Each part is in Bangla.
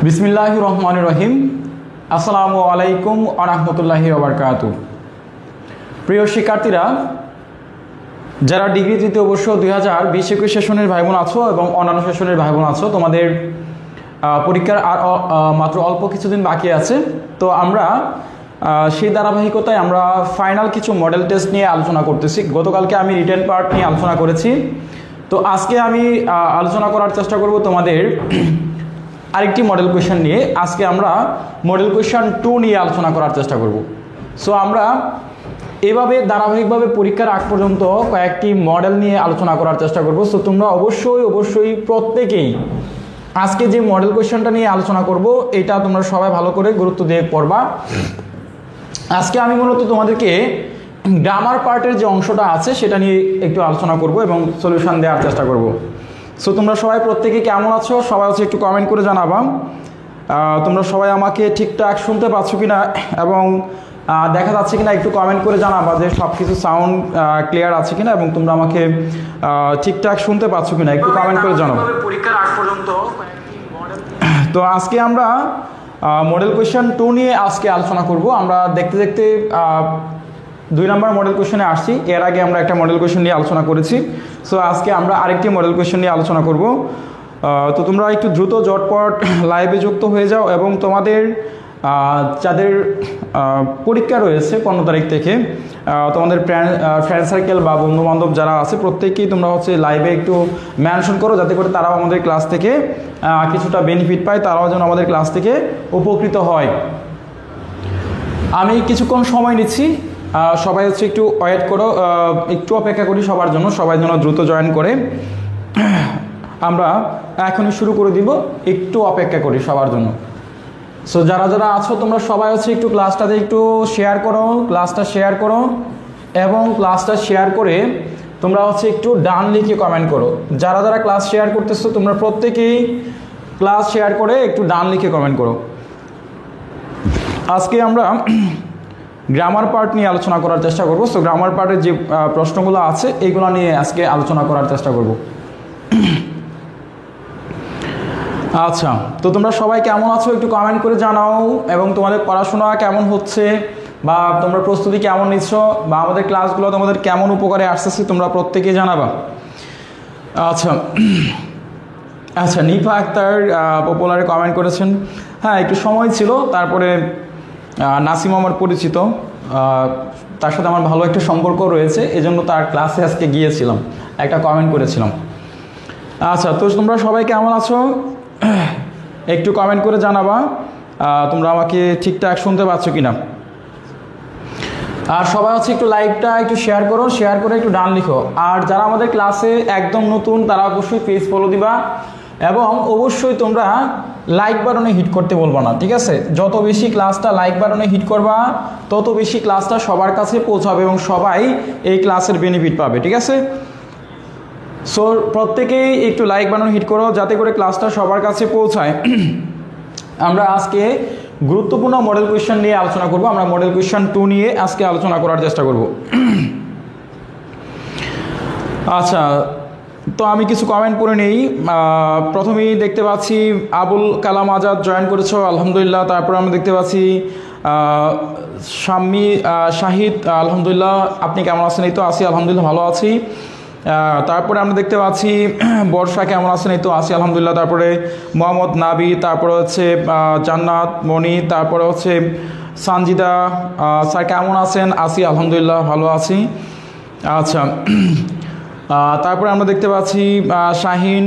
বিসমিল্লাহির রহমানির রহিম। আসসালামু আলাইকুম ওয়া রাহমাতুল্লাহি ওয়া বারাকাতুহু। প্রিয় শিক্ষার্থীরা, যারা ডিগ্রি তৃতীয় বর্ষ 2020-21 সেশনের ভাই বোন আছো এবং অন্যান্য সেশনের ভাই বোন আছো, তোমাদের পরীক্ষার আর মাত্র অল্প কিছুদিন বাকি আছে। তো আমরা সেই ধারাবাহিকতায় আমরা ফাইনাল কিছু মডেল টেস্ট নিয়ে আলোচনা করতেছি। গতকালকে আমি রিটেন পার্ট নিয়ে আলোচনা করেছি, তো আজকে আমি আলোচনা করার চেষ্টা করব তোমাদের আরেকটি মডেল কোয়েশ্চেন নিয়ে। আজকে আমরা মডেল কোয়েশ্চেন 2 নিয়ে আলোচনা করার চেষ্টা করব। সো আমরা এভাবে ধারাবাহিকভাবে পরীক্ষার আগ পর্যন্ত কয়েকটি মডেল নিয়ে আলোচনা করার চেষ্টা করব। সো তোমরা অবশ্যই প্রত্যেকেই আজকে যে মডেল কোয়েশ্চেনটা নিয়ে আলোচনা করব এটা তোমরা সবাই ভালো করে গুরুত্ব দিয়ে পড়বা। আজকে আমি মূলত তোমাদেরকে গ্রামার পার্টের যে অংশটা আছে সেটা নিয়ে একটু আলোচনা করব এবং সলিউশন দেওয়ার চেষ্টা করব। সো তোমরা সবাই প্রত্যেকে কেমন আছো, সবাই হচ্ছে একটু কমেন্ট করে জানাবা। তোমরা সবাই আমাকে ঠিকঠাক শুনতে পাচ্ছ কিনা এবং দেখা যাচ্ছে কিনা একটু কমেন্ট করে জানাবা যে সব কিছু সাউন্ড ক্লিয়ার আছে কিনা এবং তোমরা আমাকে ঠিকঠাক শুনতে পাচ্ছ কিনা, একটু কমেন্ট করে জানাবো। পরীক্ষার আগ পর্যন্ত তো আজকে আমরা মডেল কোয়েশ্চেন 2 নিয়ে আজকে আলোচনা করব। আমরা দেখতে দেখতে 2 নম্বর মডেল কোয়েশ্চেনে আসছি। এর আগে আমরা একটা মডেল কোয়েশ্চেন নিয়ে আলোচনা করেছি। সো আজকে আমরা আরেকটি মডেল কোয়েশ্চেন নিয়ে আলোচনা করব। তো তোমরা একটু দ্রুত ঝটপট লাইভে যুক্ত হয়ে যাও এবং তোমাদের যাদের পরীক্ষা রয়েছে 15 তারিখ থেকে, তোমাদের ফ্রেন্ড সার্কেল বা বন্ধুবান্ধব যারা আছে প্রত্যেকেই তোমরা হচ্ছে লাইভে একটু মেনশন করো, যাতে করে তারাও আমাদের ক্লাস থেকে কিছুটা বেনিফিট পায়, তারাও যেন আমাদের ক্লাস থেকে উপকৃত হয়। আমি কিছুক্ষণ সময় নিচ্ছি, সবাই হচ্ছে একটু ওয়েট করো, একটু অপেক্ষা করি সবার জন্য, সবাই যেন দ্রুত জয়েন করে। আমরা এখনই শুরু করে দিব, একটু অপেক্ষা করি সবার জন্য। সো যারা যারা আছো তোমরা সবাই হচ্ছে একটু ক্লাসটাতে একটু শেয়ার করো, ক্লাসটা শেয়ার করো এবং ক্লাসটা শেয়ার করে তোমরা হচ্ছে একটু ডান লিখে কমেন্ট করো। যারা যারা ক্লাস শেয়ার করতেছো তোমরা প্রত্যেকেই ক্লাস শেয়ার করে একটু ডান লিখে কমেন্ট করো। আজকে আমরা গ্রামার পার্ট নিয়ে আলোচনা করার চেষ্টা করব। সো গ্রামার পার্টের যে প্রশ্নগুলো আছে এইগুলো নিয়ে আজকে আলোচনা করার চেষ্টা করব। আচ্ছা, তো তোমরা সবাই কেমন আছো একটু কমেন্ট করে জানাও এবং তোমাদের পড়াশোনা কেমন হচ্ছে বা তোমরা প্রস্তুতি কেমন নিচ্ছ বা আমাদের ক্লাসগুলো তোমাদের কেমন উপকারে আসতেছে তোমরা প্রত্যেকেই জানাবা। আচ্ছা আচ্ছা, নিফা আক্তার পপুলারে কমেন্ট করেছেন। হ্যাঁ, একটু সময় ছিল, তারপরে নাসিম আমার পরিচিত, তার সাথে আমার ভালো একটা সম্পর্ক রয়েছে, এজন্য তার ক্লাসে আজকে গিয়েছিলাম, একটা কমেন্ট করেছিলাম। আচ্ছা, তো তোমরা সবাই কেমন আছো একটু কমেন্ট করে জানাবা, তোমরা আমাকে ঠিকঠাক শুনতে পাচ্ছ কিনা। আর সবাই হচ্ছে একটু লাইভটা একটু শেয়ার করো, শেয়ার করে একটু ডান লিখো। আর যারা আমাদের ক্লাসে একদম নতুন তারা অবশ্যই পেজ ফলো দিবা এবং অবশ্যই তোমরা লাইক বাটনে হিট করতে বলবো না, ঠিক আছে? যত বেশি ক্লাসটা লাইক বাটনে হিট করবা তত বেশি ক্লাসটা সবার কাছে পৌঁছাবে এবং সবাই এই ক্লাসের বেনিফিট পাবে, ঠিক আছে? সো প্রত্যেকেই একটু লাইক বাটন হিট করো যাতে করে ক্লাসটা সবার কাছে পৌঁছায়। আমরা আজকে গুরুত্বপূর্ণ মডেল কোয়েশ্চেন নিয়ে আলোচনা করব। আমরা মডেল কোয়েশ্চেন 2 নিয়ে আজকে আলোচনা করার চেষ্টা করব। আচ্ছা, তো আমি কিছু কমেন্ট পড়ে নেই। প্রথমেই দেখতে পাচ্ছি আবুল কালাম আজাদ জয়েন করেছো, আলহামদুলিল্লাহ। তারপর আমরা দেখতে পাচ্ছি শাম্মী শাহিদ, আলহামদুলিল্লাহ। আপনি কেমন আছেন? এই তো আছি, আলহামদুলিল্লাহ ভালো আছি। তারপরে আমরা দেখতে পাচ্ছি বর্ষা, কেমন আছেন? এই তো আছি, আলহামদুলিল্লাহ। তারপরে মোহাম্মদ নাবি, তারপরে হচ্ছে জান্নাত মনি, তারপরে হচ্ছে সানজিদা। স্যার কেমন আছেন? আছি, আলহামদুলিল্লাহ ভালো আছি। আচ্ছা, তারপরে আমরা দেখতে পাচ্ছি শাহিন,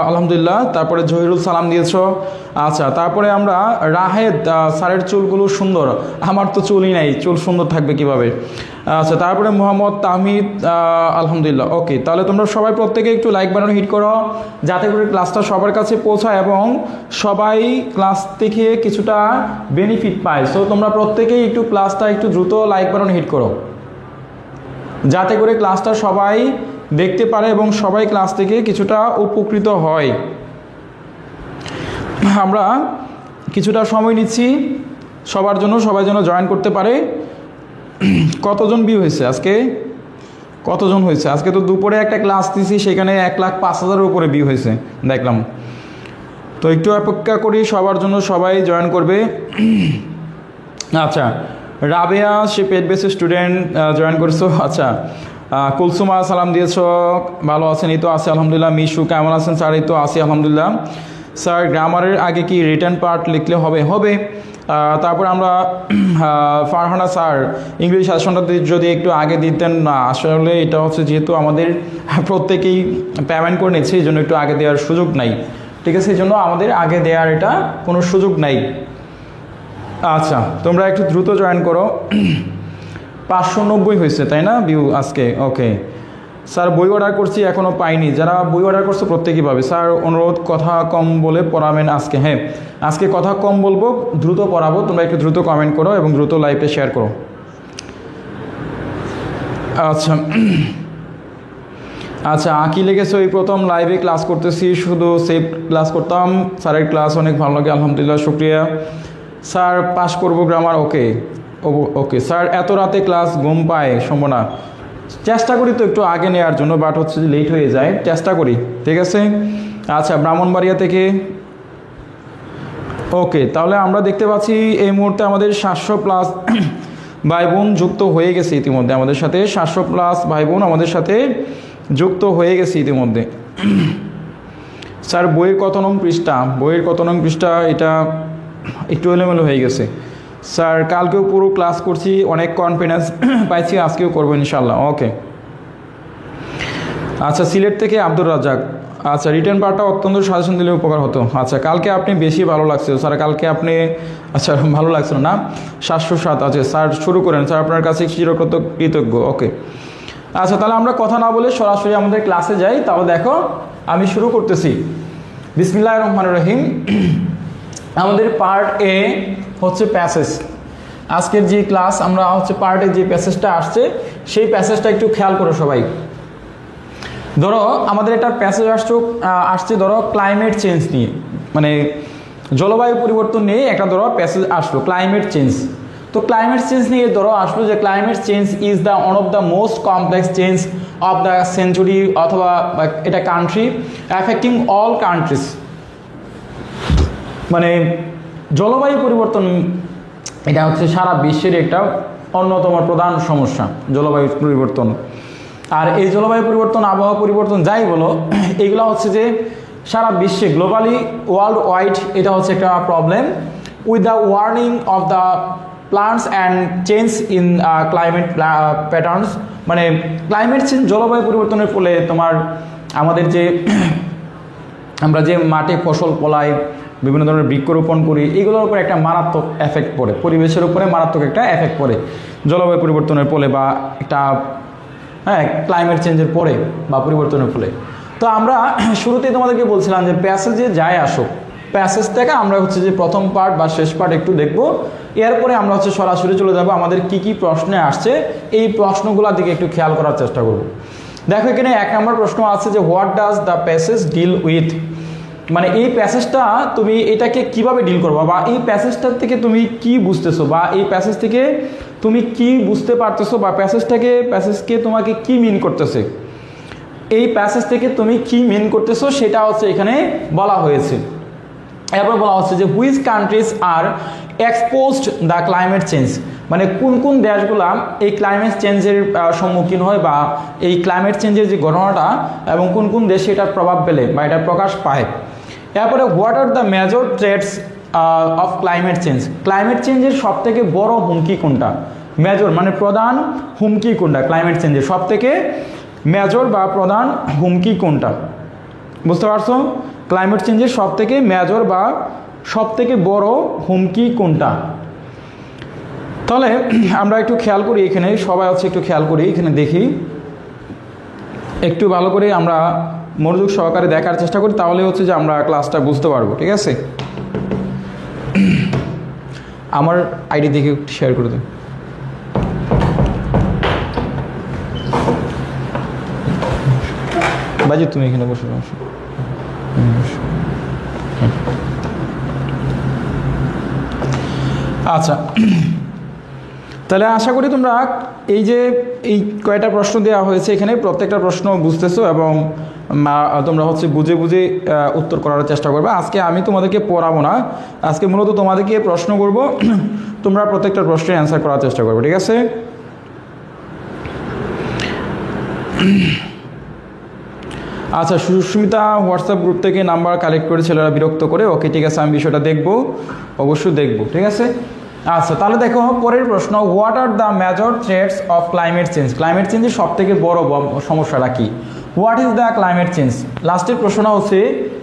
আলহামদুলিল্লাহ। তারপরে জহিরুল সালাম দিয়েছ। আচ্ছা, তারপরে আমরা রাহেদ, স্যারের চুলগুলো সুন্দর। আমার তো চুলই নাই, চুল সুন্দর থাকবে কিভাবে? আচ্ছা, তারপরে মোহাম্মদ তাহমিদ, আলহামদুলিল্লাহ। ওকে, তাহলে তোমরা সবাই প্রত্যেকে একটু লাইক বাটন হিট করো যাতে করে ক্লাসটা সবার কাছে পৌঁছায় এবং সবাই ক্লাস থেকে কিছুটা বেনিফিট পায়। সো তোমরা প্রত্যেকেই একটু ক্লাসটা একটু দ্রুত লাইক বাটন হিট করো যাতে করে ক্লাসটা সবাই দেখতে পারে এবং সবাই ক্লাস থেকে কিছুটা উপকৃত হয়। আমরা কিছুটা সময় নিচ্ছি সবার জন্য, সবাই যেন জয়েন করতে পারে। কতজন ভিউ হয়েছে আজকে? কতজন হয়েছে আজকে? তো দুপুরে একটা ক্লাস দিয়েছি, সেখানে 1,05,000-এর উপরে ভিউ হয়েছে দেখলাম। তো একটু অপেক্ষা করি সবার জন্য, সবাই জয়েন করবে। আচ্ছা, রাবেয়া সে পেড বেসের স্টুডেন্ট জয়েন করছো। আচ্ছা, কুলসুমা সালাম দিয়েছ, ভালো আছেন? এই তো আছে আলহামদুলিল্লাহ। মিশু কেমন আছেন? স্যার এই তো আছি আলহামদুলিল্লাহ। স্যার গ্রামারের আগে কি রিটার্ন পার্ট লিখলে হবে? তারপর আমরা ফারহানা স্যার ইংলিশ সাজেশনটা যদি একটু আগে দিতেন। না আসলে এটা হচ্ছে যেহেতু আমাদের প্রত্যেকেই পেমেন্ট করে নিচ্ছে, এই জন্য একটু আগে দেওয়ার সুযোগ নাই, ঠিক আছে? এই জন্য আমাদের আগে দেওয়ার এটা কোনো সুযোগ নাই। আচ্ছা, তোমরা একটু দ্রুত জয়েন করো। 590 হয়েছে তাই না ভিউ আজকে? ওকে স্যার, বই অর্ডার করছি এখনও পাইনি। যারা বই অর্ডার করছে প্রত্যেকেই পাবে। স্যার অনুরোধ কথা কম বলে পড়াবেন আজকে। হ্যাঁ, আজকে কথা কম বলবো, দ্রুত পড়াবো। তোমরা একটু দ্রুত কমেন্ট করো এবং দ্রুত লাইভে শেয়ার করো। আচ্ছা আচ্ছা, আঁকি লেগেছে ওই প্রথম লাইভে ক্লাস করতেছি, শুধু সেভ ক্লাস করতাম। স্যারের ক্লাস অনেক ভালো লাগে আলহামদুলিল্লাহ, শুক্রিয়া। স্যার পাস করবো গ্রামার। ওকে ওকে স্যার, এত রাতে ক্লাস ঘুম পায় সম্ভাবনা? চেষ্টা করি তো একটু আগে নেওয়ার জন্য, বাট হচ্ছে যে লেট হয়ে যায়, চেষ্টা করি, ঠিক আছে? আচ্ছা, ব্রাহ্মণবাড়িয়া থেকে। ওকে, তাহলে আমরা দেখতে পাচ্ছি এই মুহূর্তে আমাদের 700+ ভাই বোন যুক্ত হয়ে গেছে ইতিমধ্যে আমাদের সাথে। 700+ ভাই বোন আমাদের সাথে যুক্ত হয়ে গেছে ইতিমধ্যে। স্যার বইয়ের কত নং পৃষ্ঠা? বইয়ের কত নং পৃষ্ঠা? এটা একটু এলোমেলো হয়ে গেছে। স্যার কালকেও পুরো ক্লাস করছি, অনেক কনফিডেন্স পাইছি, আজকেও করবো ইনশাল্লাহ। ওকে আচ্ছা, সিলেট থেকে আব্দুর রাজ্জাক। আচ্ছা, রিটার্ন পার্টটা অত্যন্ত সাজেশন দিলে উপকার হতো। আচ্ছা, কালকে আপনি বেশি ভালো লাগছে স্যার, কালকে আপনি আচ্ছা ভালো লাগছিল না? 707 আছে স্যার, শুরু করেন স্যার, আপনার কাছে কৃতজ্ঞ। ওকে আচ্ছা, তাহলে আমরা কথা না বলে সরাসরি আমাদের ক্লাসে যাই। তাহলে দেখো আমি শুরু করতেছি। বিসমিল্লাহির রহমানির রহিম। আমাদের পার্ট এ হচ্ছে প্যাসেজ। আজকের যে ক্লাস আমরা হচ্ছে পার্টে যে প্যাসেজটা আসছে সেই প্যাসেজটা একটু খেয়াল করো সবাই। ধরো আমাদের একটা প্যাসেজ আসছে ধরো ক্লাইমেট চেঞ্জ নিয়ে, মানে জলবায়ু পরিবর্তন নিয়ে একটা ধরো প্যাসেজ আসলো, ক্লাইমেট চেঞ্জ। তো ক্লাইমেট চেঞ্জ নিয়ে ধরো আসলো যে climate change is the one of the most complex change of the century, অথবা এটা কান্ট্রি অ্যাফেক্টিং অল কান্ট্রিজ। মানে জলবায়ু পরিবর্তন এটা হচ্ছে সারা বিশ্বের একটা অন্যতম প্রধান সমস্যা, জলবায়ু পরিবর্তন। আর এই জলবায়ু পরিবর্তন, আবহাওয়া পরিবর্তন যাই বলো, এইগুলো হচ্ছে যে সারা বিশ্বে গ্লোবালি ওয়ার্ল্ড ওয়াইড এটা হচ্ছে একটা problem with the warning of the plants and change in climate patterns. মানে ক্লাইমেট চেঞ্জ, জলবায়ু পরিবর্তনের ফলে তোমার আমাদের যে আমরা যে মাঠে ফসল ফলাই, বিভিন্ন ধরনের বৃক্ষরোপণ করি, এগুলোর উপর একটা মারাত্মক এফেক্ট পড়ে, পরিবেশের উপরে মারাত্মক একটা এফেক্ট পড়ে জলবায়ু পরিবর্তনের ফলে, বা একটা ক্লাইমেট চেঞ্জের পরে বা পরিবর্তনের ফলে। তো আমরা শুরুতেই তোমাদেরকে বলছিলাম যে প্যাসেজে যাই আসো, প্যাসেজ থেকে আমরা হচ্ছে যে প্রথম পার্ট বা শেষ পার্ট একটু দেখবো, এরপরে আমরা হচ্ছে সরাসরি চলে যাবো আমাদের কি কি প্রশ্নে আসছে, এই প্রশ্নগুলোর দিকে একটু খেয়াল করার চেষ্টা করব। দেখো এখানে 1 নম্বর প্রশ্ন আছে যে what does the passage deal with, মানে এই প্যাসেজটা তুমি এটাকে কিভাবে ডিল করবা, বা এই প্যাসেজটার থেকে তুমি কি বুঝতেছো, বা এই প্যাসেজ থেকে তুমি কি বুঝতে পারতেছো, বা প্যাসেজকে তোমাকে কি মিন করতেছে, এই প্যাসেজ থেকে তুমি কি মিন করতেছো সেটা হচ্ছে এখানে বলা হয়েছে। এরপর বলা হচ্ছে যে which countries are exposed the climate change, মানে কোন কোন দেশগুলা এই ক্লাইমেট চেঞ্জের সম্মুখীন হয়, বা এই ক্লাইমেট চেঞ্জের যে ঘটনাটা এবং কোন কোন দেশে এটার প্রভাব পেলে বা এটা প্রকাশ পায়। এরপরে what are the major threats of climate change, climate চেঞ্জের সব থেকে বড় হুমকি কোনটা, মেজর মানে প্রধান হুমকি কোনটা, ক্লাইমেট চেঞ্জের সব থেকে মেজর বা প্রধান হুমকি কোনটা, বুঝতে পারছো? ক্লাইমেট চেঞ্জের সব থেকে মেজর বা সব থেকে বড় হুমকি কোনটা। তাহলে আমরা একটু খেয়াল করি, এখানে সবাই হচ্ছে একটু খেয়াল করি, এখানে দেখি একটু ভালো করে আমরা মনোযোগ সহকারে দেখার চেষ্টা করি, তাহলে হচ্ছে যে আমরা ক্লাসটা বুঝতে পারবো, ঠিক আছে? আমার আইডি দেখে শেয়ার করে দেন। বাজি তুমি এখানে বসে বসো। আচ্ছা, তাহলে আশা করি তোমরা এই যে এই কয়টা প্রশ্ন দেওয়া হয়েছে এখানে প্রত্যেকটা প্রশ্ন বুঝতেছো এবং তোমরা হচ্ছে বুঝে বুঝে উত্তর করার চেষ্টা করবে। আজকে আমি তোমাদেরকে পড়াবো না, আজকে মূলত তোমাদেরকে প্রশ্ন করব, তোমরা প্রত্যেকটা প্রশ্নের অ্যান্সার করার চেষ্টা করবে, ঠিক আছে? আচ্ছা, সুস্মিতা হোয়াটসঅ্যাপ গ্রুপ থেকে নাম্বার কালেক্ট করে ছেলেরা বিরক্ত করে, ওকে ঠিক আছে, আমি বিষয়টা দেখবো, অবশ্যই দেখবো, ঠিক আছে? আচ্ছা, তাহলে দেখো পরের প্রশ্ন, what are the major threats of climate change? Climate চেঞ্জের সব থেকে বড় সমস্যাটা কি? What is the climate change? লাস্টের প্রশ্নটা হচ্ছে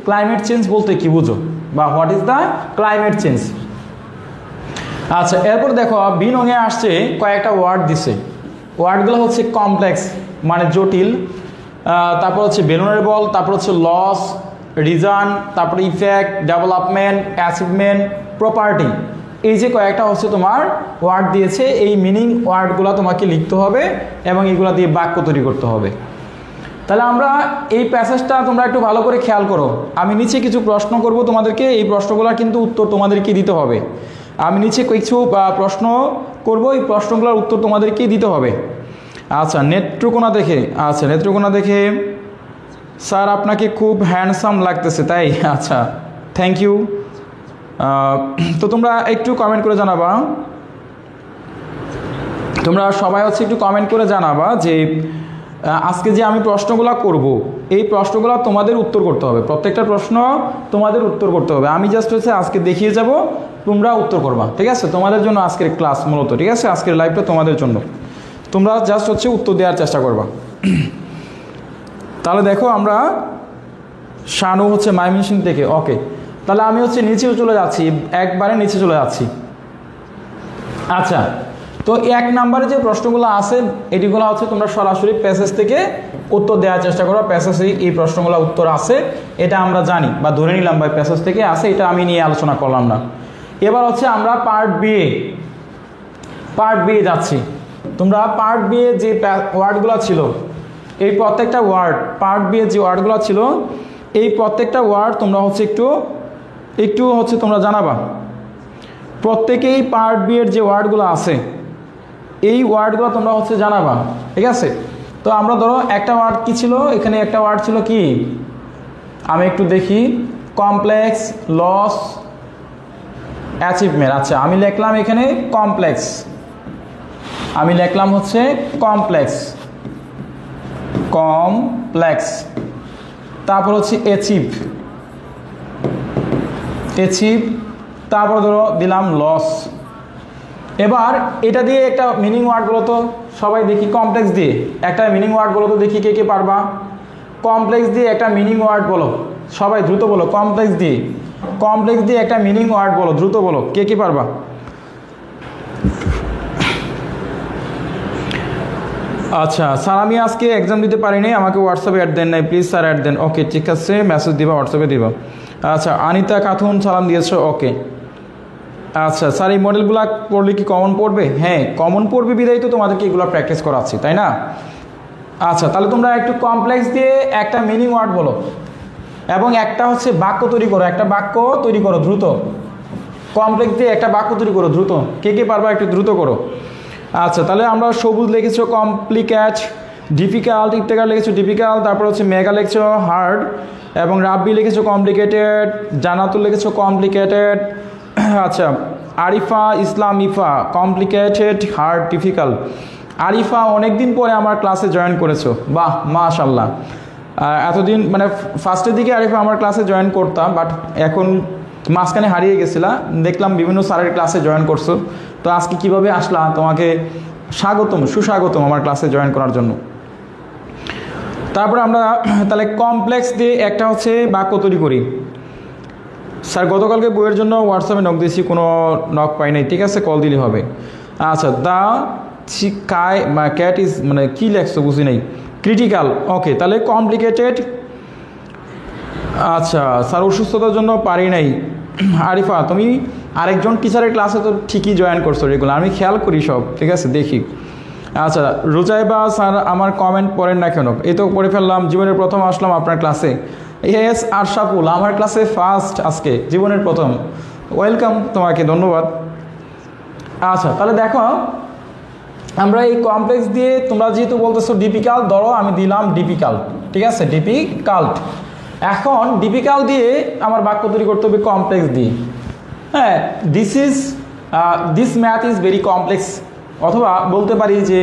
ক্লাইমেট চেঞ্জ বলতে কি বুঝো, বা what is the climate change. আচ্ছা, এরপর দেখো বি নঙে আসছে কয়েকটা ওয়ার্ড দিছে, ওয়ার্ডগুলো হচ্ছে কমপ্লেক্স মানে জটিল, তারপর হচ্ছে ভ্যালুরেবল, তারপর হচ্ছে লস, রিজন, তারপর ইফেক্ট, ডেভেলপমেন্ট, অ্যাচিভমেন্ট, প্রপার্টি। এই যে কয়েকটা হচ্ছে তোমার ওয়ার্ড দিয়েছে, এই মিনিং ওয়ার্ডগুলো তোমাকে লিখতে হবে এবং এগুলো দিয়ে বাক্য তৈরি করতে হবে। তাহলে আমরা এই প্যাসেজটা তোমরা একটু ভালো করে খেয়াল করো, আমি নিচে কিছু প্রশ্ন করব তোমাদেরকে, এই প্রশ্নগুলোর কিন্তু উত্তর তোমাদেরকে দিতে হবে। আমি নিচে কিছু প্রশ্ন করব, এই প্রশ্নগুলোর উত্তর তোমাদেরকেই দিতে হবে। আচ্ছা, নেত্রকোনা দেখে, আচ্ছা নেত্রকোনা দেখে স্যার আপনাকে খুব হ্যান্ডসাম লাগতেছে, তাই? আচ্ছা, থ্যাংক ইউ। তো তোমরা একটু কমেন্ট করে জানাবা, তোমরা সবাই হচ্ছে একটু কমেন্ট করে জানাবা যে আজকে যে আমি প্রশ্নগুলো করব এই প্রশ্নগুলো তোমাদের উত্তর করতে হবে, প্রত্যেকটা প্রশ্ন তোমাদের উত্তর করতে হবে। আমি জাস্ট হচ্ছে আজকে দেখিয়ে যাব, তোমরা উত্তর করবা, ঠিক আছে? তোমাদের জন্য আজকের ক্লাস মূলত, ঠিক আছে? আজকের লাইভটা তোমাদের জন্য, তোমরা জাস্ট হচ্ছে উত্তর দেওয়ার চেষ্টা করবা। তাহলে দেখো আমরা শানু হচ্ছে ময়মনসিং থেকে, ওকে। তাহলে আমি হচ্ছে নিচেও চলে যাচ্ছি, একবারে নিচে চলে যাচ্ছি। আচ্ছা, তো 1 নম্বরে যে প্রশ্নগুলো আছে এটিগুলো হচ্ছে তোমরা সরাসরি প্যাসেজ থেকে উত্তর দেওয়ার চেষ্টা করো। প্যাসেজে এই প্রশ্নগুলো উত্তর আছে, এটা আমরা জানি বা ধরে নিলাম ভাই প্যাসেজ থেকে আছে, এটা আমি নিয়ে আলোচনা করলাম না। এবার হচ্ছে আমরা পার্ট বি যাচ্ছি। তোমরা পার্ট বি এ যে ওয়ার্ডগুলো ছিল, এই প্রত্যেকটা ওয়ার্ড, পার্ট বি এ যে ওয়ার্ডগুলো ছিল এই প্রত্যেকটা ওয়ার্ড তোমরা হচ্ছে একটু হচ্ছে তোমরা জানাবা। প্রত্যেকেই পার্ট বি এর যে ওয়ার্ডগুলো আছে এই ওয়ার্ডগুলো তোমরা হচ্ছে জানাবা, ঠিক আছে? তো আমরা ধরো একটা ওয়ার্ড কি ছিল, এখানে একটা ওয়ার্ড ছিল কি, আমি একটু দেখি, কমপ্লেক্স, লস, অ্যাচিভমেন্ট। আচ্ছা, আমি লিখলাম এখানে কমপ্লেক্স, আমি লিখলাম হচ্ছে কমপ্লেক্স, তারপর হচ্ছে অ্যাচিভ, তারপর ধরো দিলাম লস। এবার এটা দিয়ে একটা মিনিং ওয়ার্ড বলো তো সবাই দেখি, কমপ্লেক্স দিয়ে একটা মিনিং ওয়ার্ড বলো তো দেখি, কে কে পারবা? কমপ্লেক্স দিয়ে একটা মিনিং ওয়ার্ড বলো, সবাই দ্রুত বলো, কমপ্লেক্স দিয়ে একটা মিনিং ওয়ার্ড বলো, দ্রুত বলো, কে কে পারবা? আচ্ছা স্যার, আমি আজকে এক্সাম দিতে পারিনি, আমাকে হোয়াটসঅ্যাপে অ্যাড দেন নাই, প্লিজ স্যার অ্যাড দেন। ওকে, ঠিক আছে, মেসেজ দিবা, হোয়াটসঅ্যাপে দিবা। আচ্ছা, আনিতা খাতুন সালাম দিয়েছো, ওকে। আচ্ছা স্যার, এই মডেলগুলো পড়লে কি কমন পড়বে? হ্যাঁ, কমন পড়বে, বিধায় তো তোমাদেরকে এগুলো প্র্যাকটিস করাচ্ছি, তাই না? আচ্ছা, তাহলে তোমরা একটু কমপ্লেক্স দিয়ে একটা মিনিং ওয়ার্ড বলো এবং একটা হচ্ছে বাক্য তৈরি করো, একটা বাক্য তৈরি করো দ্রুত। কমপ্লেক্স দিয়ে একটা বাক্য তৈরি করো দ্রুত, কে কে পারবা একটু দ্রুত করো। আচ্ছা, তাহলে আমরা সবুজ লিখেছো কমপ্লিকেট, ডিফিকাল্ট, ইফতেখার লিখেছো ডিফিকাল্ট, তারপর হচ্ছে মেগা লিখেছো হার্ড, এবং রাব্বি লিখেছো কমপ্লিকেটেড, জানাতুল লিখেছো কমপ্লিকেটেড। আচ্ছা, Arifa Islam Ifa complicated, hard, difficult. Arifa অনেকদিন পরে আমার ক্লাসে জয়েন করেছো, বাহ মাশাল্লাহ। এতদিন মানে ফার্স্টের দিকে আরিফা আমার ক্লাসে জয়েন করতাম, বাট এখন মাঝখানে হারিয়ে গেছিলাম, দেখলাম বিভিন্ন স্যারের ক্লাসে জয়েন করছো, তো আজকে কিভাবে আসলা, তোমাকে সুস্বাগতম আমার ক্লাসে জয়েন করার জন্য। তারপরে আমরা তাহলে কমপ্লেক্স দিয়ে একটা হচ্ছে বাক্য তৈরি করি। স্যার গতকালকে বইয়ের জন্য হোয়াটসঅ্যাপে নক দিয়েছি, কোনো নক পাই নাই, ঠিক আছে, কল দিলে হবে। আচ্ছা, দ্য ক্যাট ইজ মানে কী লেখছো বুঝি নাই, ক্রিটিক্যাল, ওকে। তাহলে কমপ্লিকেটেড। আচ্ছা স্যার, অসুস্থতার জন্য পারি নাই। আরিফা, তুমি আরেকজন টিচারের ক্লাসে তো ঠিকই জয়েন করছো রেগুলার, আমি খেয়াল করি সব, ঠিক আছে, দেখি। আচ্ছা, রোজাইবা স্যার আমার কমেন্ট পড়েন না কেন? এই তো পড়ে ফেললাম, জীবনের প্রথম আসলাম আপনার ক্লাসে। এস আরশাফুল, আমার ক্লাসে ফার্স্ট আজকে, জীবনের প্রথম, ওয়েলকাম তোমাকে, ধন্যবাদ। আচ্ছা, তাহলে দেখো আমরা এই কমপ্লেক্স দিয়ে তোমরা যেহেতু বলতেছো ডিফিকাল্ট, ধরো আমি দিলাম ডিফিকাল্ট, ঠিক আছে, ডিফিকাল্ট। এখন ডিফিকাল্ট দিয়ে আমার বাক্য তৈরি করতে হবে কমপ্লেক্স দিয়ে। হ্যাঁ, this math is very complex, অথবা বলতে পারি যে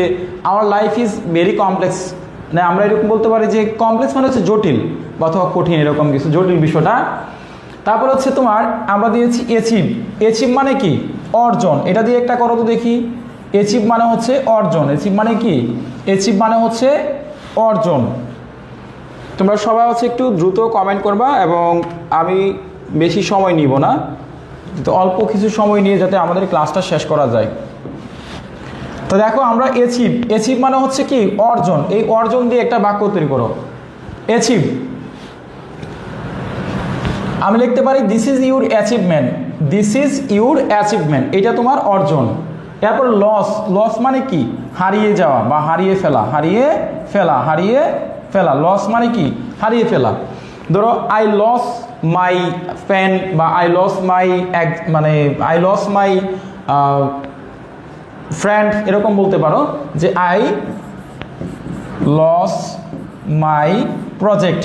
our life is very complex. মানে আমরা এরকম বলতে পারি যে কমপ্লেক্স মানে হচ্ছে জটিল অথবা কঠিন, এরকম কিছু জটিল বিষয়টা। তারপর হচ্ছে তোমার আমরা দিয়েছি অ্যাচিভ। অ্যাচিভ মানে কি? অর্জন। এটা দিয়ে একটা করো তো দেখি। অ্যাচিভ মানে হচ্ছে অর্জন। অ্যাচিভ মানে কি? অ্যাচিভ মানে হচ্ছে অর্জন। তোমরা সবাই হচ্ছে একটু দ্রুত কমেন্ট করবা এবং আমি বেশি সময় নিব না, তো অল্প কিছু সময় নিয়ে যাতে আমাদের ক্লাসটা শেষ করা যায়। তো দেখো আমরা অ্যাচিভ, অ্যাচিভ মানে হচ্ছে কি? অর্জন। এই অর্জন দিয়ে একটা বাক্য তৈরি করো। অ্যাচিভ আমি লিখতে পারি this is your achievement. This is your achievement, এটা তোমার অর্জন। এরপর লস। লস মানে কি? হারিয়ে যাওয়া বা হারিয়ে ফেলা। হারিয়ে ফেলা, হারিয়ে ফেলা। লস মানে কি? হারিয়ে ফেলা। ধরো আই লস মাই পেন বা I loss my I loss my friend, এরকম বলতে পারো যে I loss my project.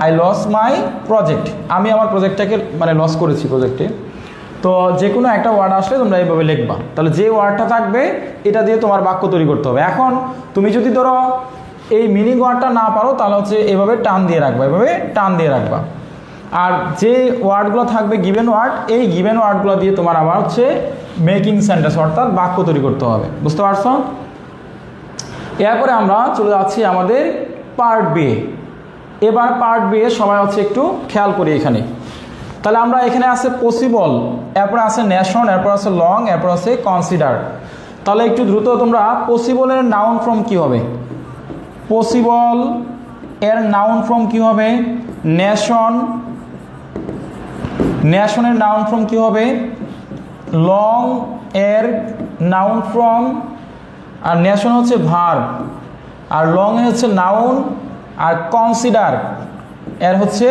I loss my project, আমি আমার প্রজেক্টটাকে লস করেছি প্রজেক্টে। তো যে কোনো একটা ওয়ার্ড আসলে তোমরা এইভাবে লিখবা, তাহলে যে ওয়ার্ডটা থাকবে এটা দিয়ে তোমার বাক্য তৈরি করতে হবে। এখন তুমি যদি ধরো এই মিনিং ওয়ার্ডটা না পারো তাহলে হচ্ছে এভাবে টান দিয়ে রাখবা, এভাবে টান দিয়ে রাখবা। আর যে ওয়ার্ডগুলো থাকবে গিভেন ওয়ার্ড, এই গিভেন ওয়ার্ডগুলো দিয়ে তোমার আবার হচ্ছে মেকিং সেন্টেন্স অর্থাৎ বাক্য তৈরি করতে হবে। বুঝতে পারছো? এরপরে আমরা চলে যাচ্ছি আমাদের পার্ট বি। এবার পার্ট বি এ সবাই হচ্ছে একটু খেয়াল করি এখানে। তাহলে আমরা এখানে আছে পসিবল, এরপর আছে নেশন, এরপর আছে লং, এরপর আছে কনসিডার। তাহলে একটু দ্রুত তোমরা পসিবলের নাউন ফর্ম কি হবে? পসিবল এর নাউন ফর্ম কি হবে? নেশন। নেশনের নাউন ফর্ম কি হবে? লং এর নাউন ফর্ম, আর নেশন হচ্ছে ভার্ব, আর লং এর হচ্ছে নাউন, আর কনসিডার এর হচ্ছে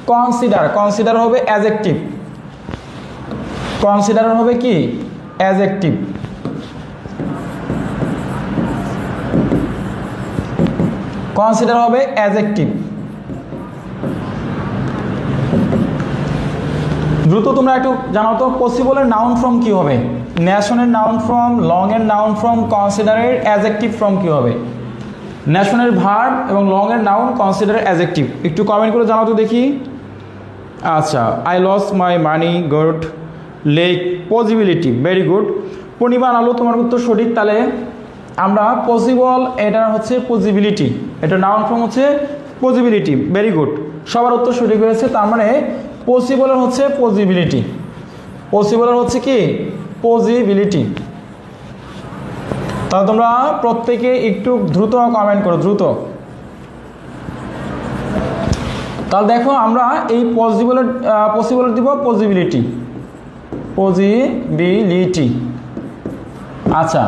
কনসিডার। কনসিডার হবে অ্যাডজেক্টিভ। কনসিডার হবে কি? অ্যাডজেক্টিভ। কনসিডার হবে অ্যাডজেক্টিভ। দ্রুত তোমরা একটু জানাও তো পসিবলের নাউন ফর্ম কি হবে? নেশনের নাউন ফর্ম, লং এর নাউন ফর্ম, কনসিডারের অ্যাডজেক্টিভ ফর্ম কি হবে? নেশনের ভার্ব এবং লং এর নাউন, কনসিডারের অ্যাডজেক্টিভ। একটু কমেন্ট করে জানাও তো দেখি। আচ্ছা, I loss my money, good. Lake, possibility, very good. Purnima Alo, তোমার উত্তর সঠিক। তাহলে আমরা পসিবল, এটা হচ্ছে পসিবিলিটি, এটা নাউন ফর্ম হচ্ছে পসিবিলিটি, ভেরি গুড। সবার উত্তর সঠিক হয়েছে। তার মানে পসিবলের হচ্ছে পসিবিলিটি। পসিবলের হচ্ছে কি? পসিবিলিটি। তাহলে তোমরা প্রত্যেকে একটু দ্রুত কমেন্ট করো, দ্রুত। তাহলে দেখো আমরা এই পসিবলের দিব পসিবিলিটি। পসিবিলিটি। আচ্ছা,